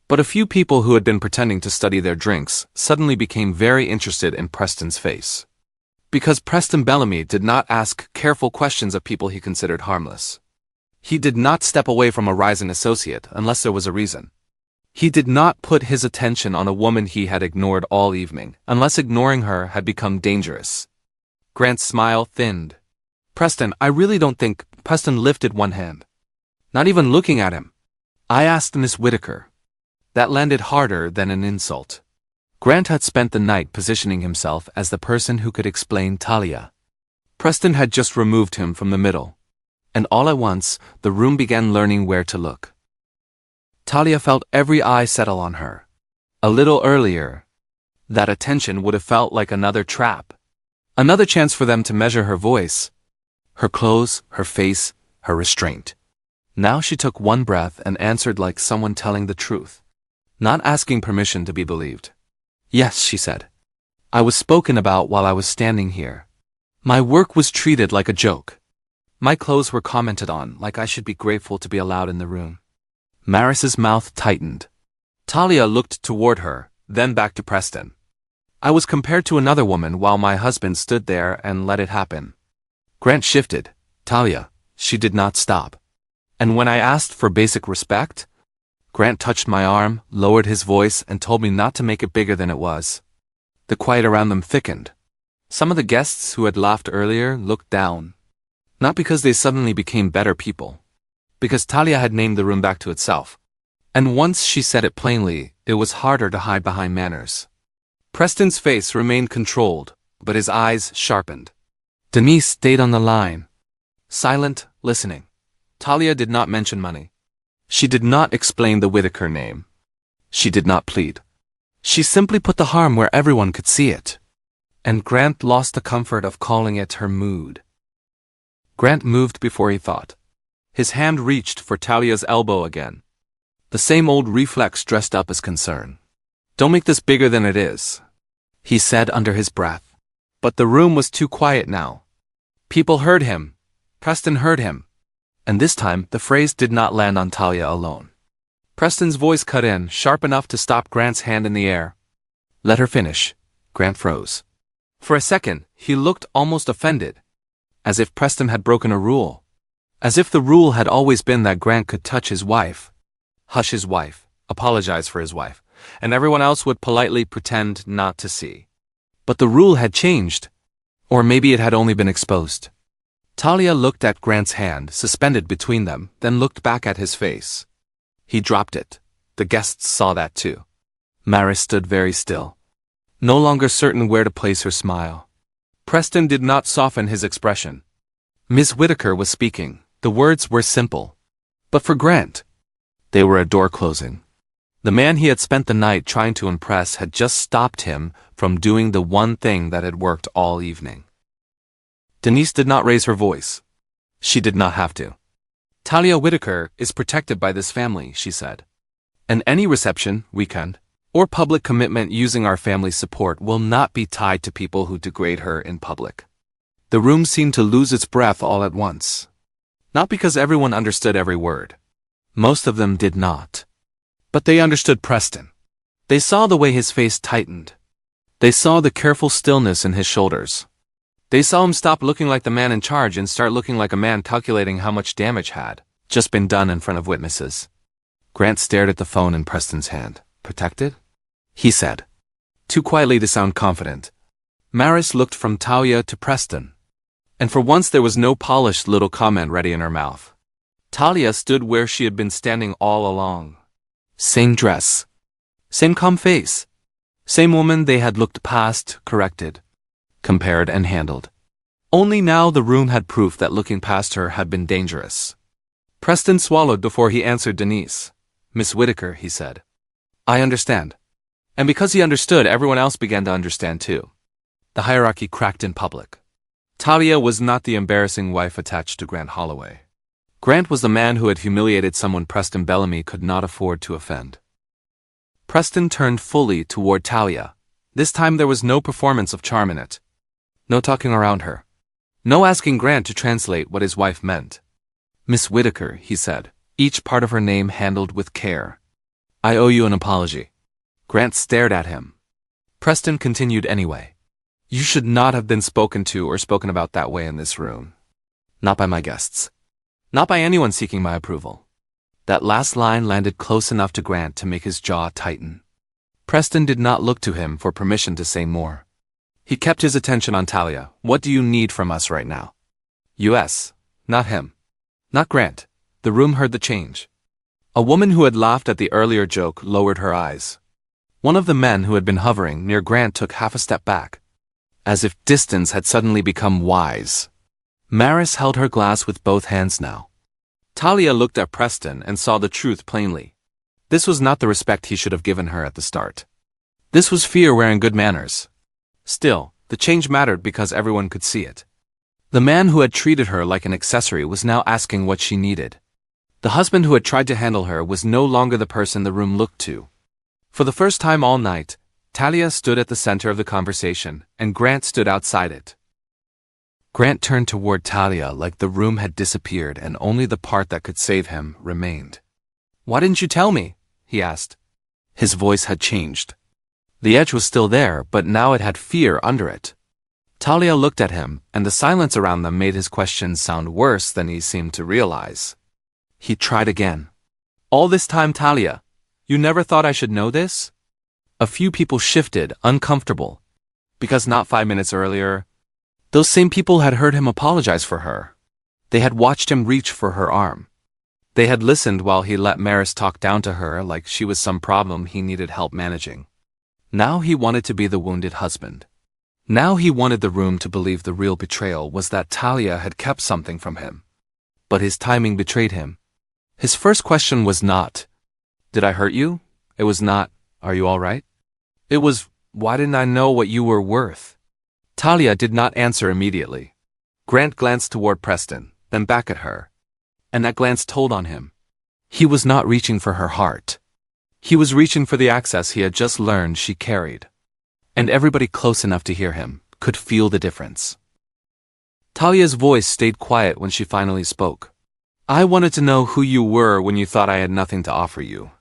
But a few people who had been pretending to study their drinks suddenly became very interested in Preston's face. Because Preston Bellamy did not ask careful questions of people he considered harmless. He did not step away from a rising associate unless there was a reason. He did not put his attention on a woman he had ignored all evening, unless ignoring her had become dangerous. Grant's smile thinned. "Preston, I really don't think—" Preston lifted one hand. "Not even looking at him. I asked Miss Whitaker." That landed harder than an insult. Grant had spent the night positioning himself as the person who could explain Talia. Preston had just removed him from the middle. And all at once, the room began learning where to look. Talia felt every eye settle on her. A little earlier, that attention would have felt like another trap. Another chance for them to measure her voice, her clothes, her face, her restraint. Now she took one breath and answered like someone telling the truth, not asking permission to be believed. Yes, she said. I was spoken about while I was standing here. My work was treated like a joke. My clothes were commented on like I should be grateful to be allowed in the room. Maris's mouth tightened. Talia looked toward her, then back to Preston. I was compared to another woman while my husband stood there and let it happen. Grant shifted. Talia, she did not stop. And when I asked for basic respect, Grant touched my arm, lowered his voice, and told me not to make it bigger than it was. The quiet around them thickened. Some of the guests who had laughed earlier looked down. Not because they suddenly became better people. Because Talia had named the room back to itself. And once she said it plainly, it was harder to hide behind manners. Preston's face remained controlled, but his eyes sharpened. Denise stayed on the line. Silent, listening. Talia did not mention money. She did not explain the Whitaker name. She did not plead. She simply put the harm where everyone could see it. And Grant lost the comfort of calling it her mood. Grant moved before he thought. His hand reached for Talia's elbow again. The same old reflex dressed up as concern. Don't make this bigger than it is, he said under his breath. But the room was too quiet now. People heard him. Preston heard him. And this time, the phrase did not land on Talia alone. Preston's voice cut in, sharp enough to stop Grant's hand in the air. Let her finish. Grant froze. For a second, he looked almost offended. As if Preston had broken a rule. As if the rule had always been that Grant could touch his wife, hush his wife, apologize for his wife, and everyone else would politely pretend not to see. But the rule had changed. Or maybe it had only been exposed. Talia looked at Grant's hand, suspended between them, then looked back at his face. He dropped it. The guests saw that too. Maris stood very still, no longer certain where to place her smile. Preston did not soften his expression. Miss Whitaker was speaking. The words were simple. But for Grant, they were a door closing. The man he had spent the night trying to impress had just stopped him from doing the one thing that had worked all evening. Denise did not raise her voice. She did not have to. Talia Whitaker is protected by this family, she said. And any reception, weekend, or public commitment using our family's support will not be tied to people who degrade her in public. The room seemed to lose its breath all at once. Not because everyone understood every word. Most of them did not. But they understood Preston. They saw the way his face tightened. They saw the careful stillness in his shoulders. They saw him stop looking like the man in charge and start looking like a man calculating how much damage had just been done in front of witnesses. Grant stared at the phone in Preston's hand. Protected? He said, too quietly to sound confident. Maris looked from Talia to Preston. And for once there was no polished little comment ready in her mouth. Talia stood where she had been standing all along. Same dress. Same calm face. Same woman they had looked past, corrected, compared and handled. Only now the room had proof that looking past her had been dangerous. Preston swallowed before he answered Denise. Miss Whitaker, he said. I understand. And because he understood, everyone else began to understand too. The hierarchy cracked in public. Talia was not the embarrassing wife attached to Grant Holloway. Grant was the man who had humiliated someone Preston Bellamy could not afford to offend. Preston turned fully toward Talia. This time there was no performance of charm in it. No talking around her. No asking Grant to translate what his wife meant. Miss Whitaker, he said, each part of her name handled with care. I owe you an apology. Grant stared at him. Preston continued anyway. You should not have been spoken to or spoken about that way in this room. Not by my guests. Not by anyone seeking my approval. That last line landed close enough to Grant to make his jaw tighten. Preston did not look to him for permission to say more. He kept his attention on Talia. What do you need from us right now? U.S. Not him. Not Grant. The room heard the change. A woman who had laughed at the earlier joke lowered her eyes. One of the men who had been hovering near Grant took half a step back, as if distance had suddenly become wise. Maris held her glass with both hands now. Talia looked at Preston and saw the truth plainly. This was not the respect he should have given her at the start. This was fear wearing good manners. Still, the change mattered because everyone could see it. The man who had treated her like an accessory was now asking what she needed. The husband who had tried to handle her was no longer the person the room looked to. For the first time all night, Talia stood at the center of the conversation, and Grant stood outside it. Grant turned toward Talia like the room had disappeared and only the part that could save him remained. "Why didn't you tell me?" he asked. His voice had changed. The edge was still there, but now it had fear under it. Talia looked at him, and the silence around them made his questions sound worse than he seemed to realize. He tried again. "All this time, Talia, you never thought I should know this?" A few people shifted, uncomfortable. Because not 5 minutes earlier, those same people had heard him apologize for her. They had watched him reach for her arm. They had listened while he let Maris talk down to her like she was some problem he needed help managing. Now he wanted to be the wounded husband. Now he wanted the room to believe the real betrayal was that Talia had kept something from him. But his timing betrayed him. His first question was not, "Did I hurt you?" It was not, "Are you all right?" It was, "Why didn't I know what you were worth?" Talia did not answer immediately. Grant glanced toward Preston, then back at her. And that glance told on him. He was not reaching for her heart. He was reaching for the access he had just learned she carried. And everybody close enough to hear him could feel the difference. Talia's voice stayed quiet when she finally spoke. "I wanted to know who you were when you thought I had nothing to offer you."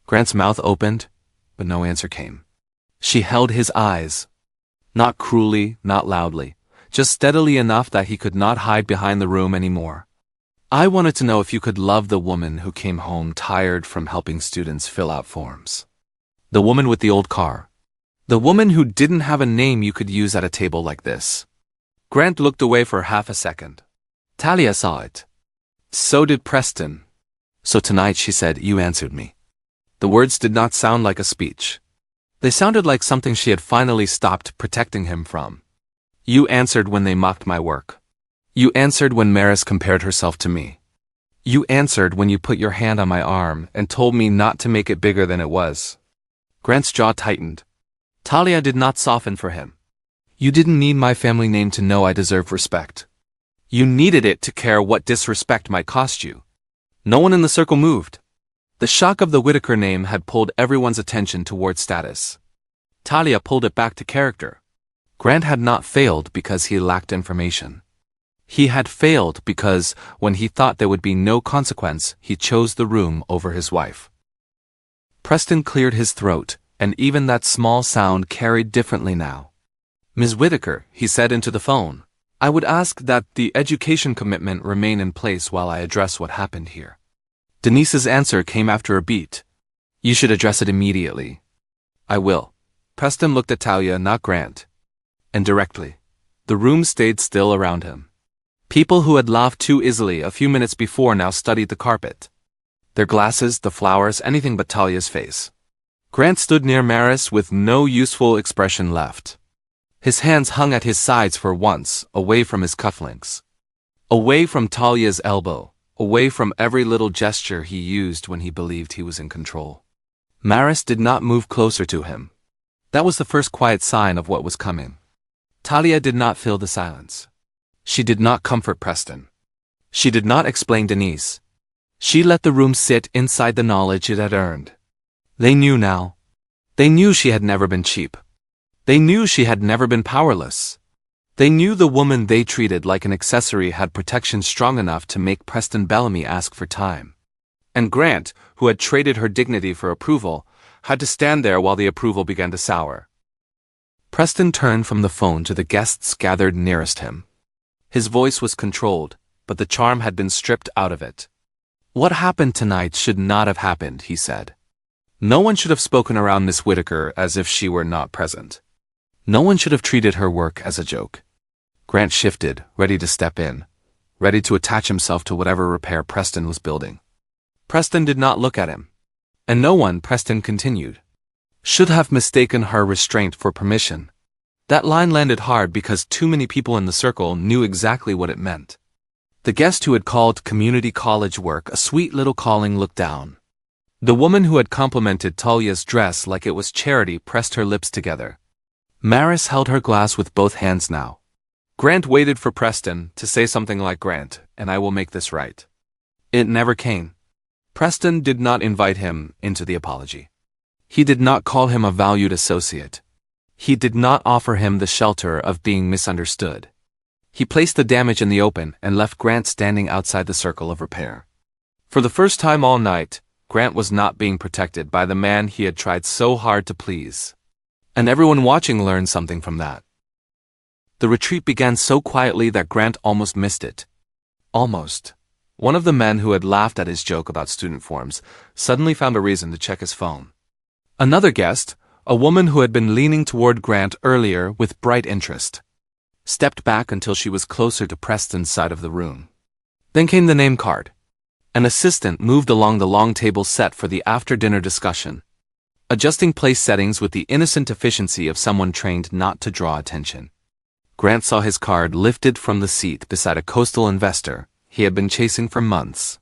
Grant's mouth opened, but no answer came. She held his eyes. Not cruelly, not loudly, just steadily enough that he could not hide behind the room anymore. "I wanted to know if you could love the woman who came home tired from helping students fill out forms. The woman with the old car. The woman who didn't have a name you could use at a table like this." Grant looked away for half a second. Talia saw it. So did Preston. "So tonight," she said, "you answered me." The words did not sound like a speech. They sounded like something she had finally stopped protecting him from. "You answered when they mocked my work. You answered when Maris compared herself to me. You answered when you put your hand on my arm and told me not to make it bigger than it was." Grant's jaw tightened. Talia did not soften for him. "You didn't need my family name to know I deserve respect. You needed it to care what disrespect might cost you." No one in the circle moved. The shock of the Whitaker name had pulled everyone's attention toward status. Talia pulled it back to character. Grant had not failed because he lacked information. He had failed because, when he thought there would be no consequence, he chose the room over his wife. Preston cleared his throat, and even that small sound carried differently now. "Ms. Whitaker," he said into the phone, "I would ask that the education commitment remain in place while I address what happened here." Denise's answer came after a beat. "You should address it immediately." "I will." Preston looked at Talia, not Grant. And directly. The room stayed still around him. People who had laughed too easily a few minutes before now studied the carpet. Their glasses, the flowers, anything but Talia's face. Grant stood near Maris with no useful expression left. His hands hung at his sides for once, away from his cufflinks. Away from Talia's elbow. Away from every little gesture he used when he believed he was in control. Maris did not move closer to him. That was the first quiet sign of what was coming. Talia did not fill the silence. She did not comfort Preston. She did not explain Denise. She let the room sit inside the knowledge it had earned. They knew now. They knew she had never been cheap. They knew she had never been powerless. They knew the woman they treated like an accessory had protection strong enough to make Preston Bellamy ask for time. And Grant, who had traded her dignity for approval, had to stand there while the approval began to sour. Preston turned from the phone to the guests gathered nearest him. His voice was controlled, but the charm had been stripped out of it. "What happened tonight should not have happened," he said. "No one should have spoken around Miss Whitaker as if she were not present. No one should have treated her work as a joke." Grant shifted, ready to step in, ready to attach himself to whatever repair Preston was building. Preston did not look at him. And no one, Preston continued, should have mistaken her restraint for permission. That line landed hard because too many people in the circle knew exactly what it meant. The guest who had called community college work a sweet little calling looked down. The woman who had complimented Talia's dress like it was charity pressed her lips together. Maris held her glass with both hands now. Grant waited for Preston to say something like Grant, and I will make this right. It never came. Preston did not invite him into the apology. He did not call him a valued associate. He did not offer him the shelter of being misunderstood. He placed the damage in the open and left Grant standing outside the circle of repair. For the first time all night, Grant was not being protected by the man he had tried so hard to please. And everyone watching learned something from that. The retreat began so quietly that Grant almost missed it. Almost. One of the men who had laughed at his joke about student forms suddenly found a reason to check his phone. Another guest, a woman who had been leaning toward Grant earlier with bright interest, stepped back until she was closer to Preston's side of the room. Then came the name card. An assistant moved along the long table set for the after-dinner discussion, adjusting place settings with the innocent efficiency of someone trained not to draw attention. Grant saw his card lifted from the seat beside a coastal investor he had been chasing for months.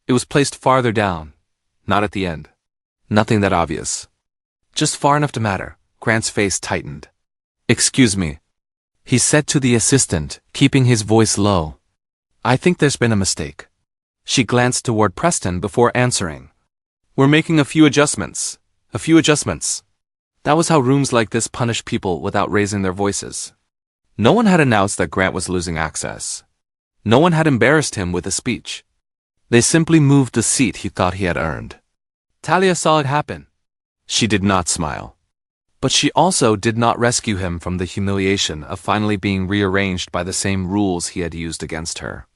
It was placed farther down, not at the end. Nothing that obvious. Just far enough to matter. Grant's face tightened. "Excuse me," he said to the assistant, keeping his voice low. "I think there's been a mistake." She glanced toward Preston before answering. "We're making a few adjustments. A few adjustments." That was how rooms like this punish people without raising their voices. No one had announced that Grant was losing access. No one had embarrassed him with a speech. They simply moved the seat he thought he had earned. Talia saw it happen. She did not smile. But she also did not rescue him from the humiliation of finally being rearranged by the same rules he had used against her.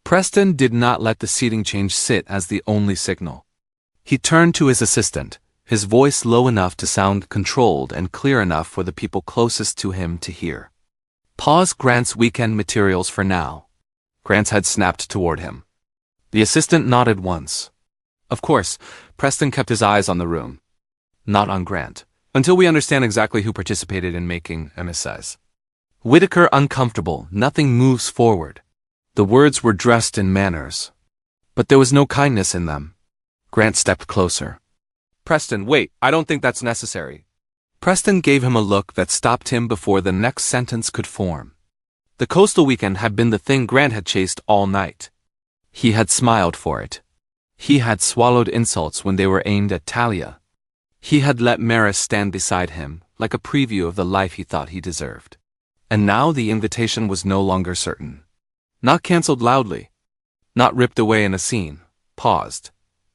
Preston did not let the seating change sit as the only signal. He turned to his assistant, his voice low enough to sound controlled and clear enough for the people closest to him to hear. "Pause Grant's weekend materials for now." Grant's head snapped toward him. The assistant nodded once. Of course, Preston kept his eyes on the room. Not on Grant, until we understand exactly who participated in making MSIs. Whitaker uncomfortable, nothing moves forward. The words were dressed in manners. But there was no kindness in them. Grant stepped closer. "Preston, wait, I don't think that's necessary." Preston gave him a look that stopped him before the next sentence could form. The coastal weekend had been the thing Grant had chased all night. He had smiled for it. He had swallowed insults when they were aimed at Talia. He had let Maris stand beside him, like a preview of the life he thought he deserved. And now the invitation was no longer certain. Not cancelled loudly. Not ripped away in a scene. Paused.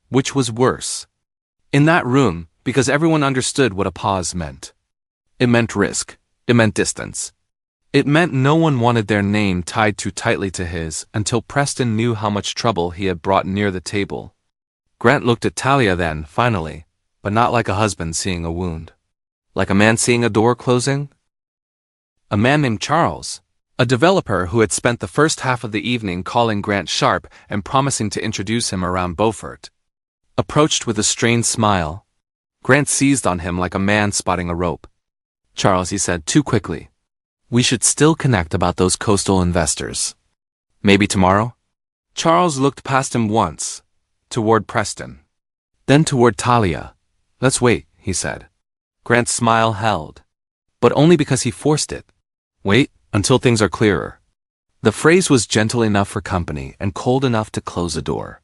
Which was worse. In that room, because everyone understood what a pause meant. It meant risk. It meant distance. It meant no one wanted their name tied too tightly to his until Preston knew how much trouble he had brought near the table. Grant looked at Talia then, finally, but not like a husband seeing a wound. Like a man seeing a door closing? A man named Charles, a developer who had spent the first half of the evening calling Grant sharp and promising to introduce him around Beaufort. Approached with a strained smile, Grant seized on him like a man spotting a rope. "Charles," he said too quickly, "we should still connect about those coastal investors. Maybe tomorrow?" Charles looked past him once, toward Preston. Then toward Talia. "Let's wait," he said. Grant's smile held. But only because he forced it. Wait until things are clearer. The phrase was gentle enough for company and cold enough to close a door.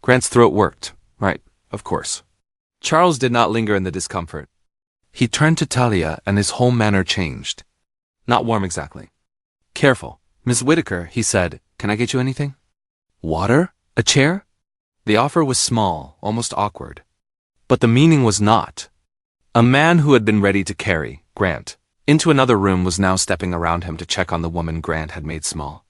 Grant's throat worked. Right, of course. Charles did not linger in the discomfort. He turned to Talia and his whole manner changed. Not warm exactly. "Careful. Miss Whitaker," he said, "can I get you anything?" "Water? A chair?" The offer was small, almost awkward. But the meaning was not. A man who had been ready to carry Grant into another room was now stepping around him to check on the woman Grant had made small.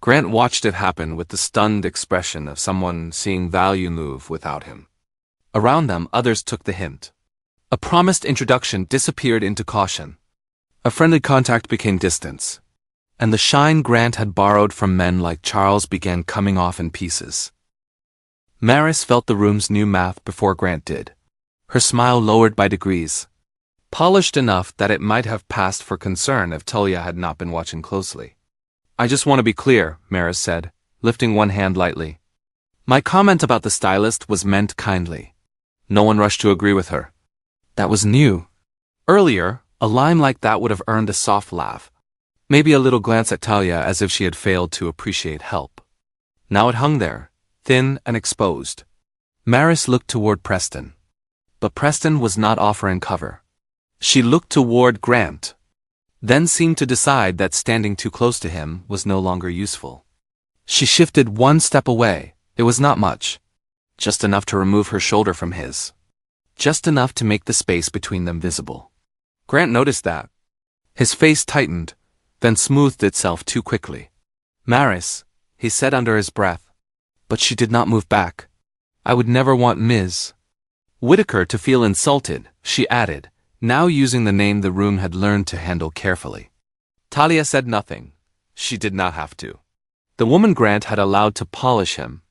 Grant watched it happen with the stunned expression of someone seeing value move without him. Around them, others took the hint. A promised introduction disappeared into caution. A friendly contact became distance. And the shine Grant had borrowed from men like Charles began coming off in pieces. Maris felt the room's new math before Grant did. Her smile lowered by degrees. Polished enough that it might have passed for concern if Talia had not been watching closely. "I just want to be clear," Maris said, lifting one hand lightly. "My comment about the stylist was meant kindly. No one rushed to agree with her. That was new. Earlier, a line like that would have earned a soft laugh. Maybe a little glance at Talia as if she had failed to appreciate help. Now it hung there, thin and exposed. Maris looked toward Preston. But Preston was not offering cover. She looked toward Grant, then seemed to decide that standing too close to him was no longer useful. She shifted one step away. It was not much. Just enough to remove her shoulder from his. Just enough to make the space between them visible. Grant noticed that. His face tightened, then smoothed itself too quickly. "Maris," he said under his breath. But she did not move back. "I would never want Ms. Whitaker to feel insulted," she added, now using the name the room had learned to handle carefully. Talia said nothing. She did not have to. The woman Grant had allowed to polish him,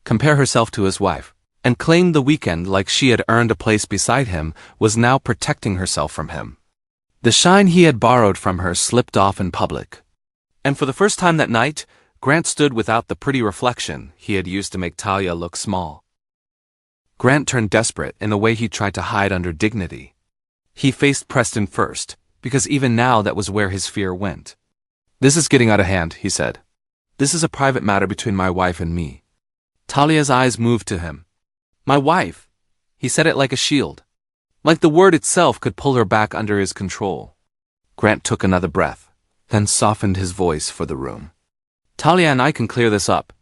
compare herself to his wife, and claim the weekend like she had earned a place beside him, was now protecting herself from him. The shine he had borrowed from her slipped off in public. And for the first time that night, Grant stood without the pretty reflection he had used to make Talia look small. Grant turned desperate in a way he tried to hide under dignity. He faced Preston first, because even now that was where his fear went. "This is getting out of hand," he said. "This is a private matter between my wife and me." Talia's eyes moved to him. "My wife." He said it like a shield. Like the word itself could pull her back under his control. Grant took another breath, then softened his voice for the room. "Talia and I can clear this up.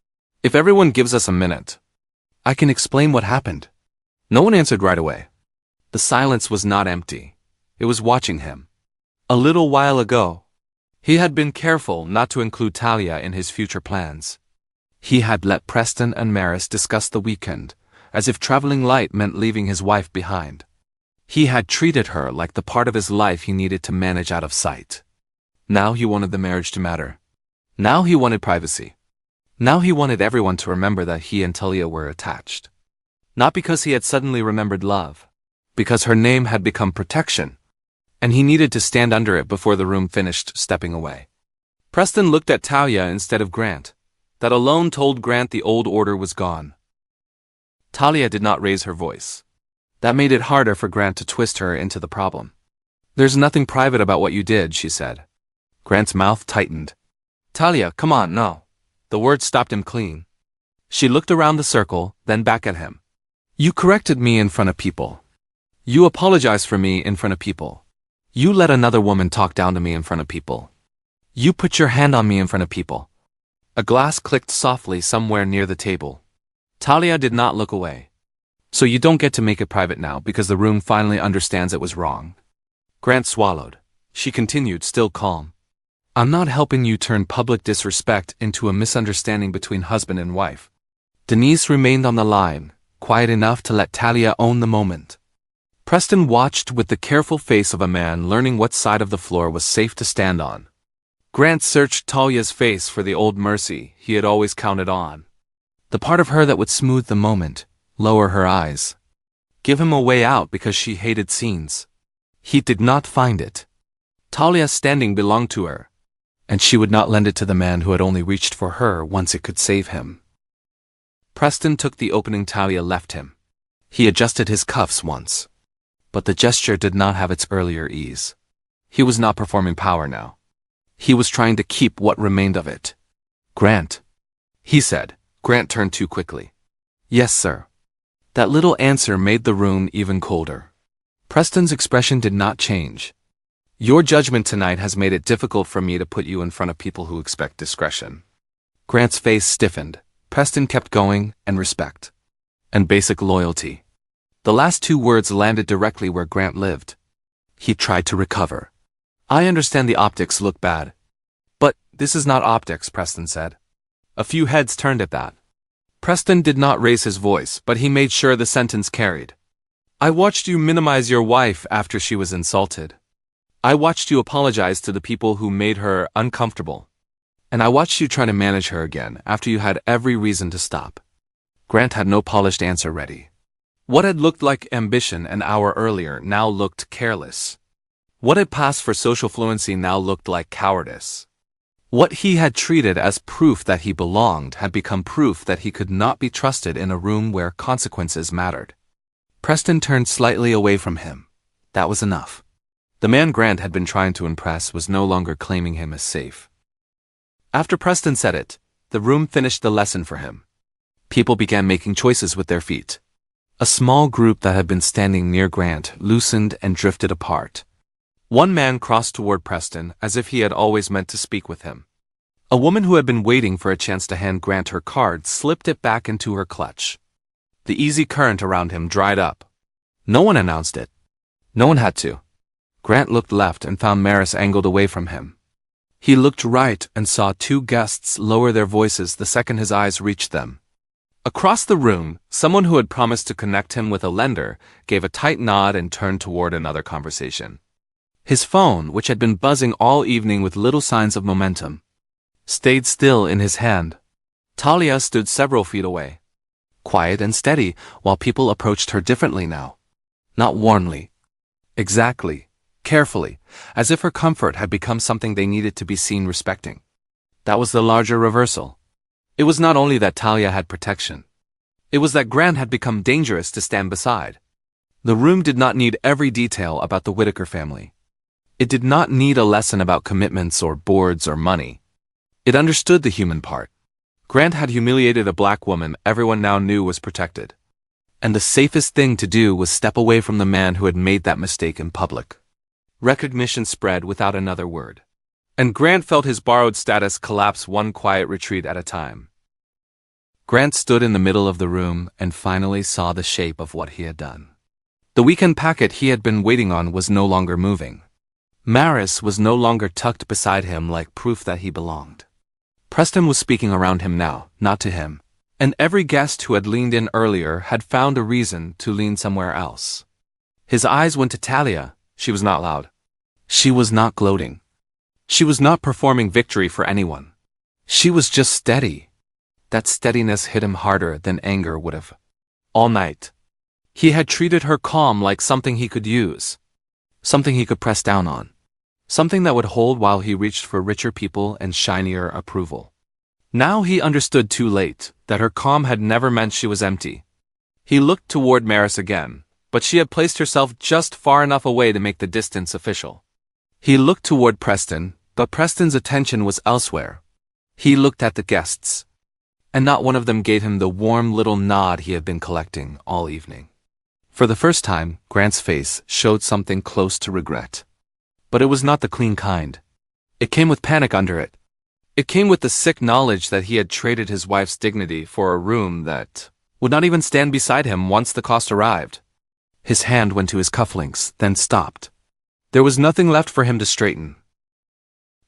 If everyone gives us a minute, I can explain what happened." No one answered right away. The silence was not empty. It was watching him. A little while ago, he had been careful not to include Talia in his future plans. He had let Preston and Maris discuss the weekend, as if traveling light meant leaving his wife behind. He had treated her like the part of his life he needed to manage out of sight. Now he wanted the marriage to matter. Now he wanted privacy. Now he wanted everyone to remember that he and Talia were attached. Not because he had suddenly remembered love, because her name had become protection, and he needed to stand under it before the room finished stepping away. Preston looked at Talia instead of Grant. That alone told Grant the old order was gone. Talia did not raise her voice. That made it harder for Grant to twist her into the problem. "There's nothing private about what you did," she said. Grant's mouth tightened. "Talia, come on, no." The word stopped him clean. She looked around the circle, then back at him. "You corrected me in front of people. You apologized for me in front of people. You let another woman talk down to me in front of people. You put your hand on me in front of people." A glass clicked softly somewhere near the table. Talia did not look away. "So you don't get to make it private now because the room finally understands it was wrong." Grant swallowed. She continued, still calm. "I'm not helping you turn public disrespect into a misunderstanding between husband and wife." Denise remained on the line, quiet enough to let Talia own the moment. Preston watched with the careful face of a man learning what side of the floor was safe to stand on. Grant searched Talia's face for the old mercy he had always counted on. The part of her that would smooth the moment, lower her eyes, give him a way out because she hated scenes. He did not find it. Talia's standing belonged to her, and she would not lend it to the man who had only reached for her once it could save him. Preston took the opening Talia left him. He adjusted his cuffs once, but the gesture did not have its earlier ease. He was not performing power now. He was trying to keep what remained of it. "Grant," he said. Grant turned too quickly. "Yes, sir." That little answer made the room even colder. Preston's expression did not change. "Your judgment tonight has made it difficult for me to put you in front of people who expect discretion." Grant's face stiffened. Preston kept going, and respect. And basic loyalty. The last two words landed directly where Grant lived. He tried to recover. "I understand the optics look bad. But this is not optics," Preston said. A few heads turned at that. Preston did not raise his voice, but he made sure the sentence carried. "I watched you minimize your wife after she was insulted. I watched you apologize to the people who made her uncomfortable. And I watched you try to manage her again after you had every reason to stop." Grant had no polished answer ready. What had looked like ambition an hour earlier now looked careless. What had passed for social fluency now looked like cowardice. What he had treated as proof that he belonged had become proof that he could not be trusted in a room where consequences mattered. Preston turned slightly away from him. That was enough. The man Grant had been trying to impress was no longer claiming him as safe. After Preston said it, the room finished the lesson for him. People began making choices with their feet. A small group that had been standing near Grant loosened and drifted apart. One man crossed toward Preston as if he had always meant to speak with him. A woman who had been waiting for a chance to hand Grant her card slipped it back into her clutch. The easy current around him dried up. No one announced it. No one had to. Grant looked left and found Maris angled away from him. He looked right and saw two guests lower their voices the second his eyes reached them. Across the room, someone who had promised to connect him with a lender gave a tight nod and turned toward another conversation. His phone, which had been buzzing all evening with little signs of momentum, stayed still in his hand. Talia stood several feet away, quiet and steady, while people approached her differently now. Not warmly. Exactly. Carefully, as if her comfort had become something they needed to be seen respecting. That was the larger reversal. It was not only that Talia had protection. It was that Grant had become dangerous to stand beside. The room did not need every detail about the Whitaker family. It did not need a lesson about commitments or boards or money. It understood the human part. Grant had humiliated a black woman everyone now knew was protected. And the safest thing to do was step away from the man who had made that mistake in public. Recognition spread without another word. And Grant felt his borrowed status collapse one quiet retreat at a time. Grant stood in the middle of the room and finally saw the shape of what he had done. The weekend packet he had been waiting on was no longer moving. Maris was no longer tucked beside him like proof that he belonged. Preston was speaking around him now, not to him. And every guest who had leaned in earlier had found a reason to lean somewhere else. His eyes went to Talia. She was not loud. She was not gloating. She was not performing victory for anyone. She was just steady. That steadiness hit him harder than anger would have. All night. He had treated her calm like something he could use. Something he could press down on. Something that would hold while he reached for richer people and shinier approval. Now he understood too late that her calm had never meant she was empty. He looked toward Maris again, but she had placed herself just far enough away to make the distance official. He looked toward Preston, but Preston's attention was elsewhere. He looked at the guests. And not one of them gave him the warm little nod he had been collecting all evening. For the first time, Grant's face showed something close to regret. But it was not the clean kind. It came with panic under it. It came with the sick knowledge that he had traded his wife's dignity for a room that would not even stand beside him once the cost arrived. His hand went to his cufflinks, then stopped. There was nothing left for him to straighten.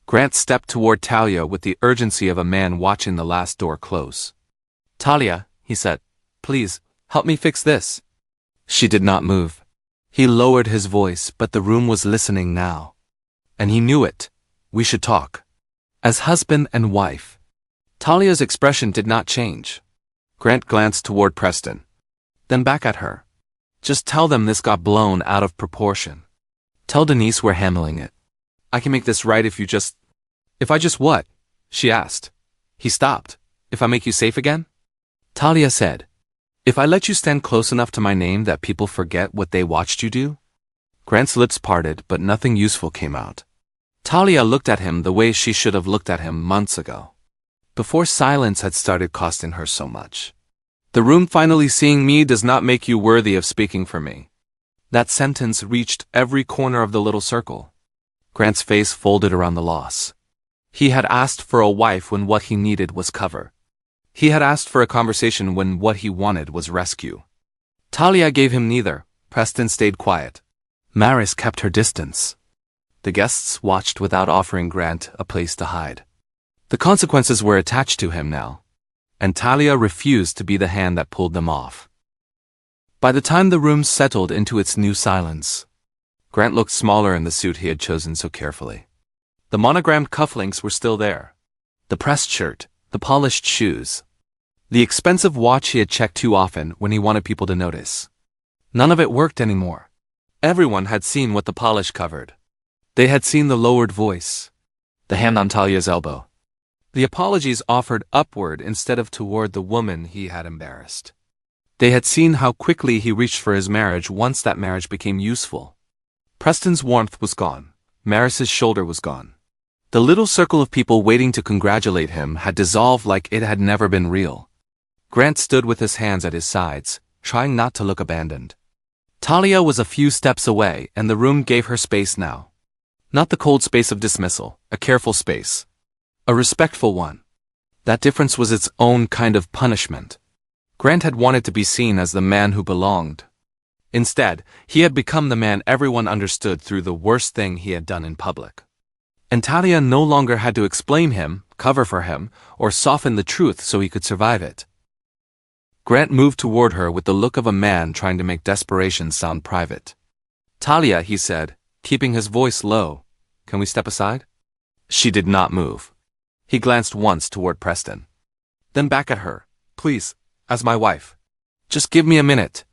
Grant stepped toward Talia with the urgency of a man watching the last door close. "Talia," he said, "please, help me fix this." She did not move. He lowered his voice, but the room was listening now. And he knew it. We should talk. As husband and wife. Talia's expression did not change. Grant glanced toward Preston. Then back at her. "Just tell them this got blown out of proportion. Tell Denise we're handling it. I can make this right if you just..." "If I just what?" she asked. He stopped. "If I make you safe again?" Talia said. "If I let you stand close enough to my name that people forget what they watched you do?" Grant's lips parted, but nothing useful came out. Talia looked at him the way she should have looked at him months ago. Before silence had started costing her so much. "The room finally seeing me does not make you worthy of speaking for me." That sentence reached every corner of the little circle. Grant's face folded around the loss. He had asked for a wife when what he needed was cover. He had asked for a conversation when what he wanted was rescue. Talia gave him neither. Preston stayed quiet. Maris kept her distance. The guests watched without offering Grant a place to hide. The consequences were attached to him now, and Talia refused to be the hand that pulled them off. By the time the room settled into its new silence, Grant looked smaller in the suit he had chosen so carefully. The monogrammed cufflinks were still there. The pressed shirt, the polished shoes. The expensive watch he had checked too often when he wanted people to notice. None of it worked anymore. Everyone had seen what the polish covered. They had seen the lowered voice. The hand on Talia's elbow. The apologies offered upward instead of toward the woman he had embarrassed. They had seen how quickly he reached for his marriage once that marriage became useful. Preston's warmth was gone. Maris's shoulder was gone. The little circle of people waiting to congratulate him had dissolved like it had never been real. Grant stood with his hands at his sides, trying not to look abandoned. Talia was a few steps away, and the room gave her space now. Not the cold space of dismissal, a careful space. A respectful one. That difference was its own kind of punishment. Grant had wanted to be seen as the man who belonged. Instead, he had become the man everyone understood through the worst thing he had done in public. And Talia no longer had to explain him, cover for him, or soften the truth so he could survive it. Grant moved toward her with the look of a man trying to make desperation sound private. "Talia," he said, keeping his voice low, "can we step aside?" She did not move. He glanced once toward Preston. Then back at her. "Please, as my wife. Just give me a minute."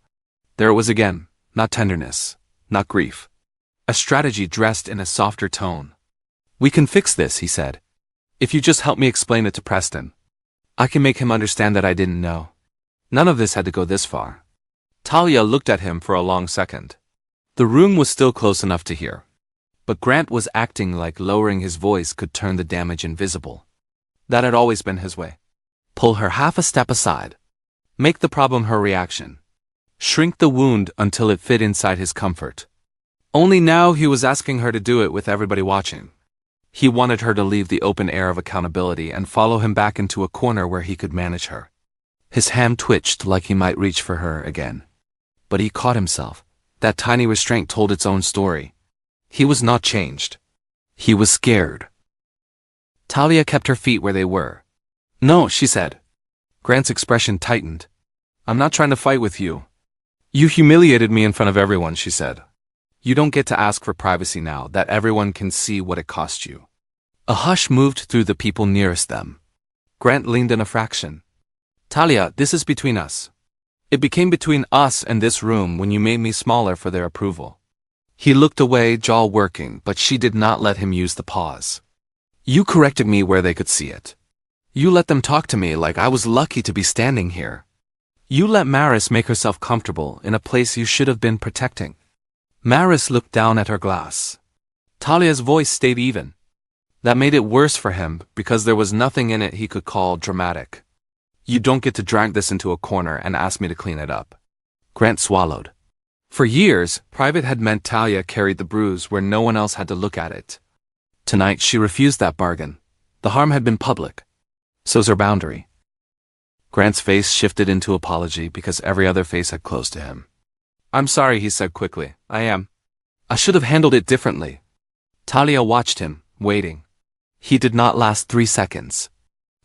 There it was again, not tenderness, not grief. A strategy dressed in a softer tone. "We can fix this," he said. "If you just help me explain it to Preston. I can make him understand that I didn't know. None of this had to go this far." Talia looked at him for a long second. The room was still close enough to hear. But Grant was acting like lowering his voice could turn the damage invisible. That had always been his way. Pull her half a step aside. Make the problem her reaction. Shrink the wound until it fit inside his comfort. Only now he was asking her to do it with everybody watching. He wanted her to leave the open air of accountability and follow him back into a corner where he could manage her. His hand twitched like he might reach for her again. But he caught himself. That tiny restraint told its own story. He was not changed. He was scared. Talia kept her feet where they were. "No," she said. Grant's expression tightened. "I'm not trying to fight with you. You humiliated me in front of everyone," she said. "You don't get to ask for privacy now that everyone can see what it cost you." A hush moved through the people nearest them. Grant leaned in a fraction. "Talia, this is between us. It became between us and this room when you made me smaller for their approval." He looked away, jaw working, but she did not let him use the pause. "You corrected me where they could see it. You let them talk to me like I was lucky to be standing here. You let Maris make herself comfortable in a place you should have been protecting." Maris looked down at her glass. Talia's voice stayed even. That made it worse for him because there was nothing in it he could call dramatic. "You don't get to drag this into a corner and ask me to clean it up." Grant swallowed. For years, private had meant Talia carried the bruise where no one else had to look at it. Tonight she refused that bargain. The harm had been public. So's her boundary. Grant's face shifted into apology because every other face had closed to him. "I'm sorry," he said quickly. "I am. I should have handled it differently." Talia watched him, waiting. He did not last 3 seconds.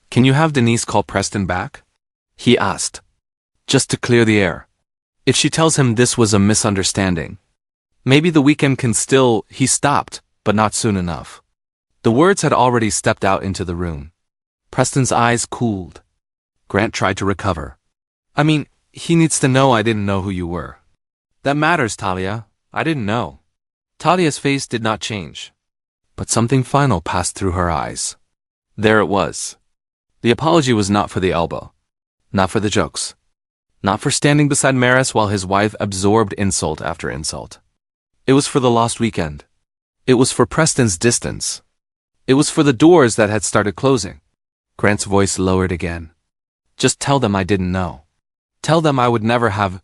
"Can you have Denise call Preston back?" he asked. "Just to clear the air. If she tells him this was a misunderstanding. Maybe the weekend can still—" He stopped, but not soon enough. The words had already stepped out into the room. Preston's eyes cooled. Grant tried to recover. "I mean, he needs to know I didn't know who you were." "That matters, Talia. I didn't know." Talia's face did not change. But something final passed through her eyes. There it was. The apology was not for the elbow. Not for the jokes. Not for standing beside Maris while his wife absorbed insult after insult. It was for the lost weekend. It was for Preston's distance. It was for the doors that had started closing. Grant's voice lowered again. "Just tell them I didn't know. Tell them I would never have—"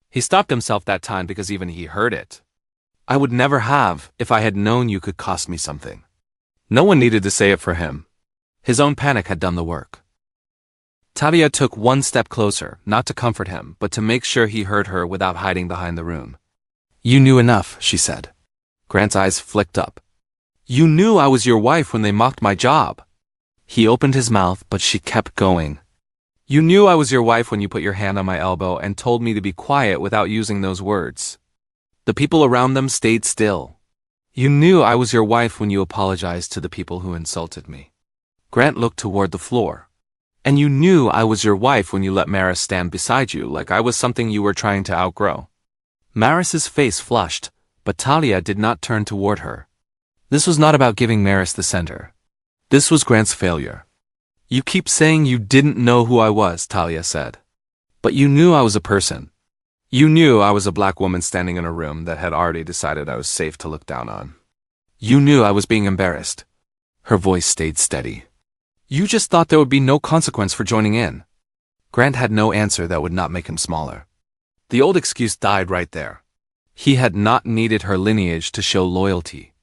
He stopped himself that time because even he heard it. "I would never have if I had known you could cost me something." No one needed to say it for him. His own panic had done the work. Talia took one step closer, not to comfort him, but to make sure he heard her without hiding behind the room. "You knew enough," she said. Grant's eyes flicked up. "You knew I was your wife when they mocked my job." He opened his mouth, but she kept going. "You knew I was your wife when you put your hand on my elbow and told me to be quiet without using those words. The people around them stayed still. You knew I was your wife when you apologized to the people who insulted me." Grant looked toward the floor. "And you knew I was your wife when you let Maris stand beside you like I was something you were trying to outgrow." Maris's face flushed, but Talia did not turn toward her. This was not about giving Maris the center. This was Grant's failure. "You keep saying you didn't know who I was," Talia said. "But you knew I was a person. You knew I was a black woman standing in a room that had already decided I was safe to look down on. You knew I was being embarrassed." Her voice stayed steady. "You just thought there would be no consequence for joining in." Grant had no answer that would not make him smaller. The old excuse died right there. He had not needed her lineage to show loyalty.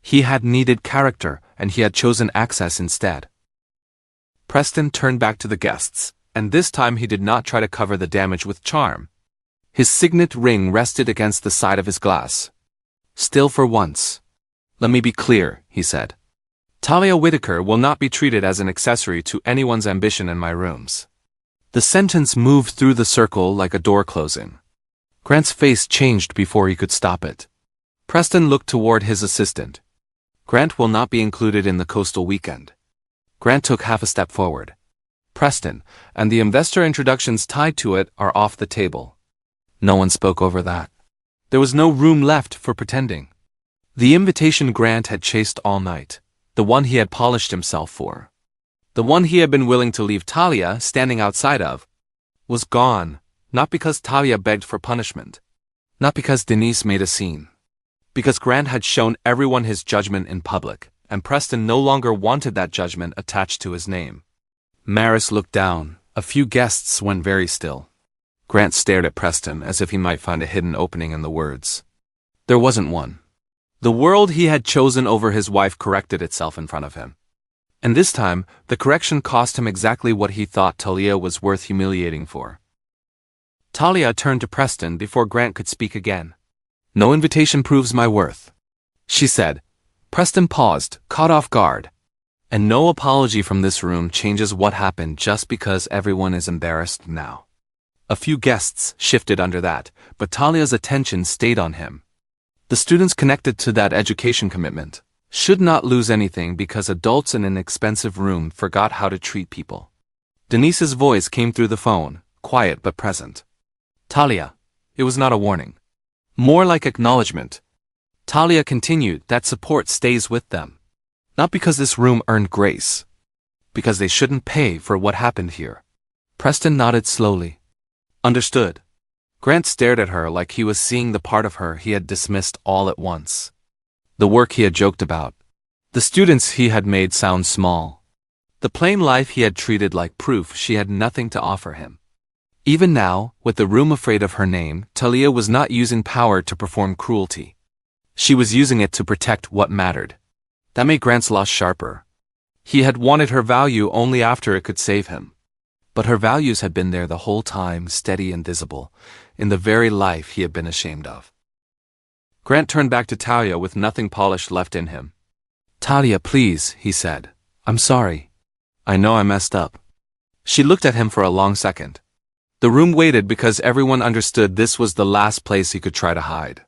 He had needed character, and he had chosen access instead. Preston turned back to the guests, and this time he did not try to cover the damage with charm. His signet ring rested against the side of his glass. Still for once. "Let me be clear," he said. "Talia Whitaker will not be treated as an accessory to anyone's ambition in my rooms." The sentence moved through the circle like a door closing. Grant's face changed before he could stop it. Preston looked toward his assistant. "Grant will not be included in the coastal weekend." Grant took half a step forward. "Preston, and the investor introductions tied to it are off the table." No one spoke over that. There was no room left for pretending. The invitation Grant had chased all night, the one he had polished himself for, the one he had been willing to leave Talia standing outside of, was gone, not because Talia begged for punishment, not because Denise made a scene, because Grant had shown everyone his judgment in public, and Preston no longer wanted that judgment attached to his name. Maris looked down. A few guests went very still. Grant stared at Preston as if he might find a hidden opening in the words. There wasn't one. The world he had chosen over his wife corrected itself in front of him. And this time, the correction cost him exactly what he thought Talia was worth humiliating for. Talia turned to Preston before Grant could speak again. "No invitation proves my worth," she said. Preston paused, caught off guard. "And no apology from this room changes what happened just because everyone is embarrassed now." A few guests shifted under that, but Talia's attention stayed on him. The students connected to that education commitment should not lose anything because adults in an expensive room forgot how to treat people. Denise's voice came through the phone, quiet but present. "Talia." It was not a warning. More like acknowledgement. Talia continued, "That support stays with them. Not because this room earned grace. Because they shouldn't pay for what happened here." Preston nodded slowly. "Understood." Grant stared at her like he was seeing the part of her he had dismissed all at once. The work he had joked about. The students he had made sound small. The plain life he had treated like proof she had nothing to offer him. Even now, with the room afraid of her name, Talia was not using power to perform cruelty. She was using it to protect what mattered. That made Grant's loss sharper. He had wanted her value only after it could save him. But her values had been there the whole time, steady and visible, in the very life he had been ashamed of. Grant turned back to Talia with nothing polished left in him. "Talia, please," he said. "I'm sorry. I know I messed up." She looked at him for a long second. The room waited because everyone understood this was the last place he could try to hide.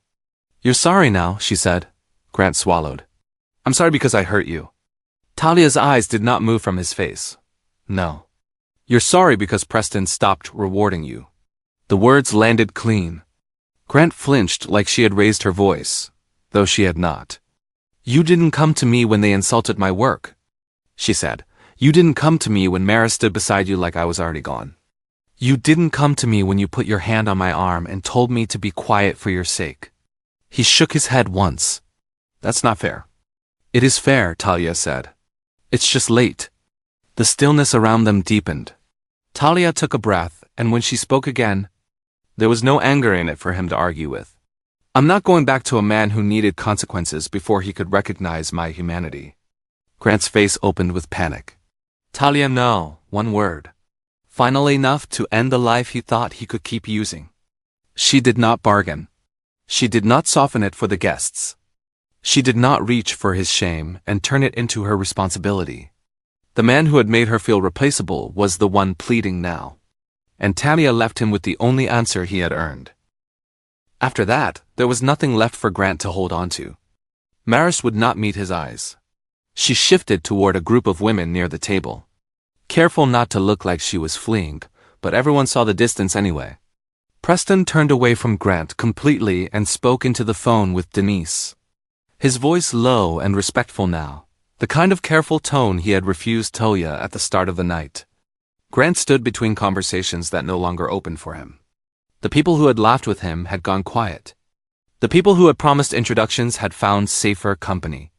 "You're sorry now," she said. Grant swallowed. "I'm sorry because I hurt you." Talia's eyes did not move from his face. "No. You're sorry because Preston stopped rewarding you." The words landed clean. Grant flinched like she had raised her voice, though she had not. "You didn't come to me when they insulted my work," she said. "You didn't come to me when Maris stood beside you like I was already gone. You didn't come to me when you put your hand on my arm and told me to be quiet for your sake." He shook his head once. "That's not fair." "It is fair," Talia said. "It's just late." The stillness around them deepened. Talia took a breath, and when she spoke again, there was no anger in it for him to argue with. "I'm not going back to a man who needed consequences before he could recognize my humanity." Grant's face opened with panic. "Talia, no, one word. Finally enough to end the life he thought he could keep using." She did not bargain. She did not soften it for the guests. She did not reach for his shame and turn it into her responsibility. The man who had made her feel replaceable was the one pleading now. And Talia left him with the only answer he had earned. After that, there was nothing left for Grant to hold on to. Maris would not meet his eyes. She shifted toward a group of women near the table. Careful not to look like she was fleeing, but everyone saw the distance anyway. Preston turned away from Grant completely and spoke into the phone with Denise. His voice low and respectful now, the kind of careful tone he had refused Talia at the start of the night. Grant stood between conversations that no longer opened for him. The people who had laughed with him had gone quiet. The people who had promised introductions had found safer company.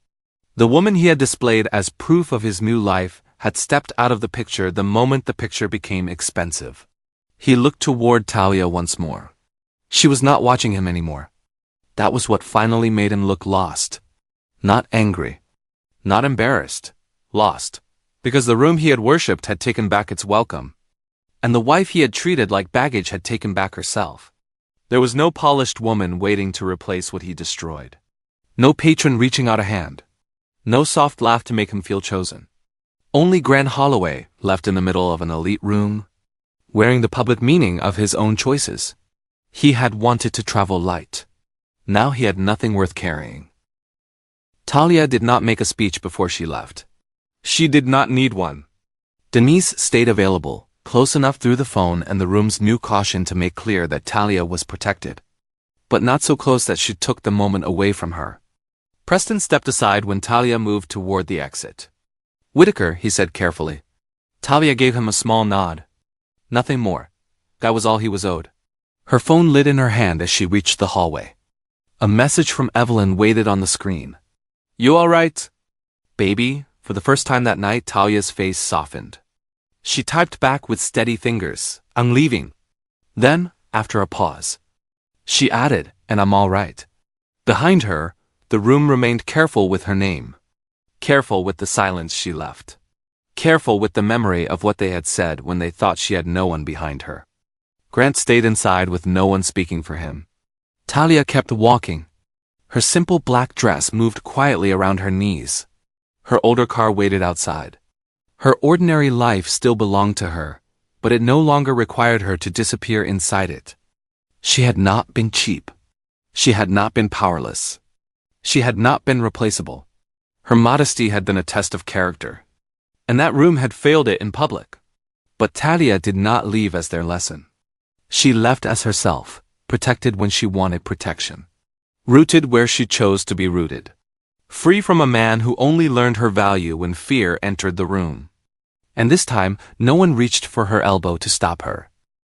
The woman he had displayed as proof of his new life had stepped out of the picture the moment the picture became expensive. He looked toward Talia once more. She was not watching him anymore. That was what finally made him look lost. Not angry. Not embarrassed. Lost. Because the room he had worshipped had taken back its welcome. And the wife he had treated like baggage had taken back herself. There was no polished woman waiting to replace what he destroyed. No patron reaching out a hand. No soft laugh to make him feel chosen. Only Grant Holloway, left in the middle of an elite room, wearing the public meaning of his own choices. He had wanted to travel light. Now he had nothing worth carrying. Talia did not make a speech before she left. She did not need one. Denise stayed available, close enough through the phone and the room's new caution to make clear that Talia was protected. But not so close that she took the moment away from her. Preston stepped aside when Talia moved toward the exit. "Whitaker," he said carefully. Talia gave him a small nod. Nothing more. That was all he was owed. Her phone lit in her hand as she reached the hallway. A message from Evelyn waited on the screen. "You all right, baby?" For the first time that night, Talia's face softened. She typed back with steady fingers, "I'm leaving." Then, after a pause, she added, "And I'm all right." Behind her, the room remained careful with her name. Careful with the silence she left. Careful with the memory of what they had said when they thought she had no one behind her. Grant stayed inside with no one speaking for him. Talia kept walking. Her simple black dress moved quietly around her knees. Her older car waited outside. Her ordinary life still belonged to her, but it no longer required her to disappear inside it. She had not been cheap. She had not been powerless. She had not been replaceable. Her modesty had been a test of character. And that room had failed it in public. But Talia did not leave as their lesson. She left as herself, protected when she wanted protection. Rooted where she chose to be rooted. Free from a man who only learned her value when fear entered the room. And this time, no one reached for her elbow to stop her.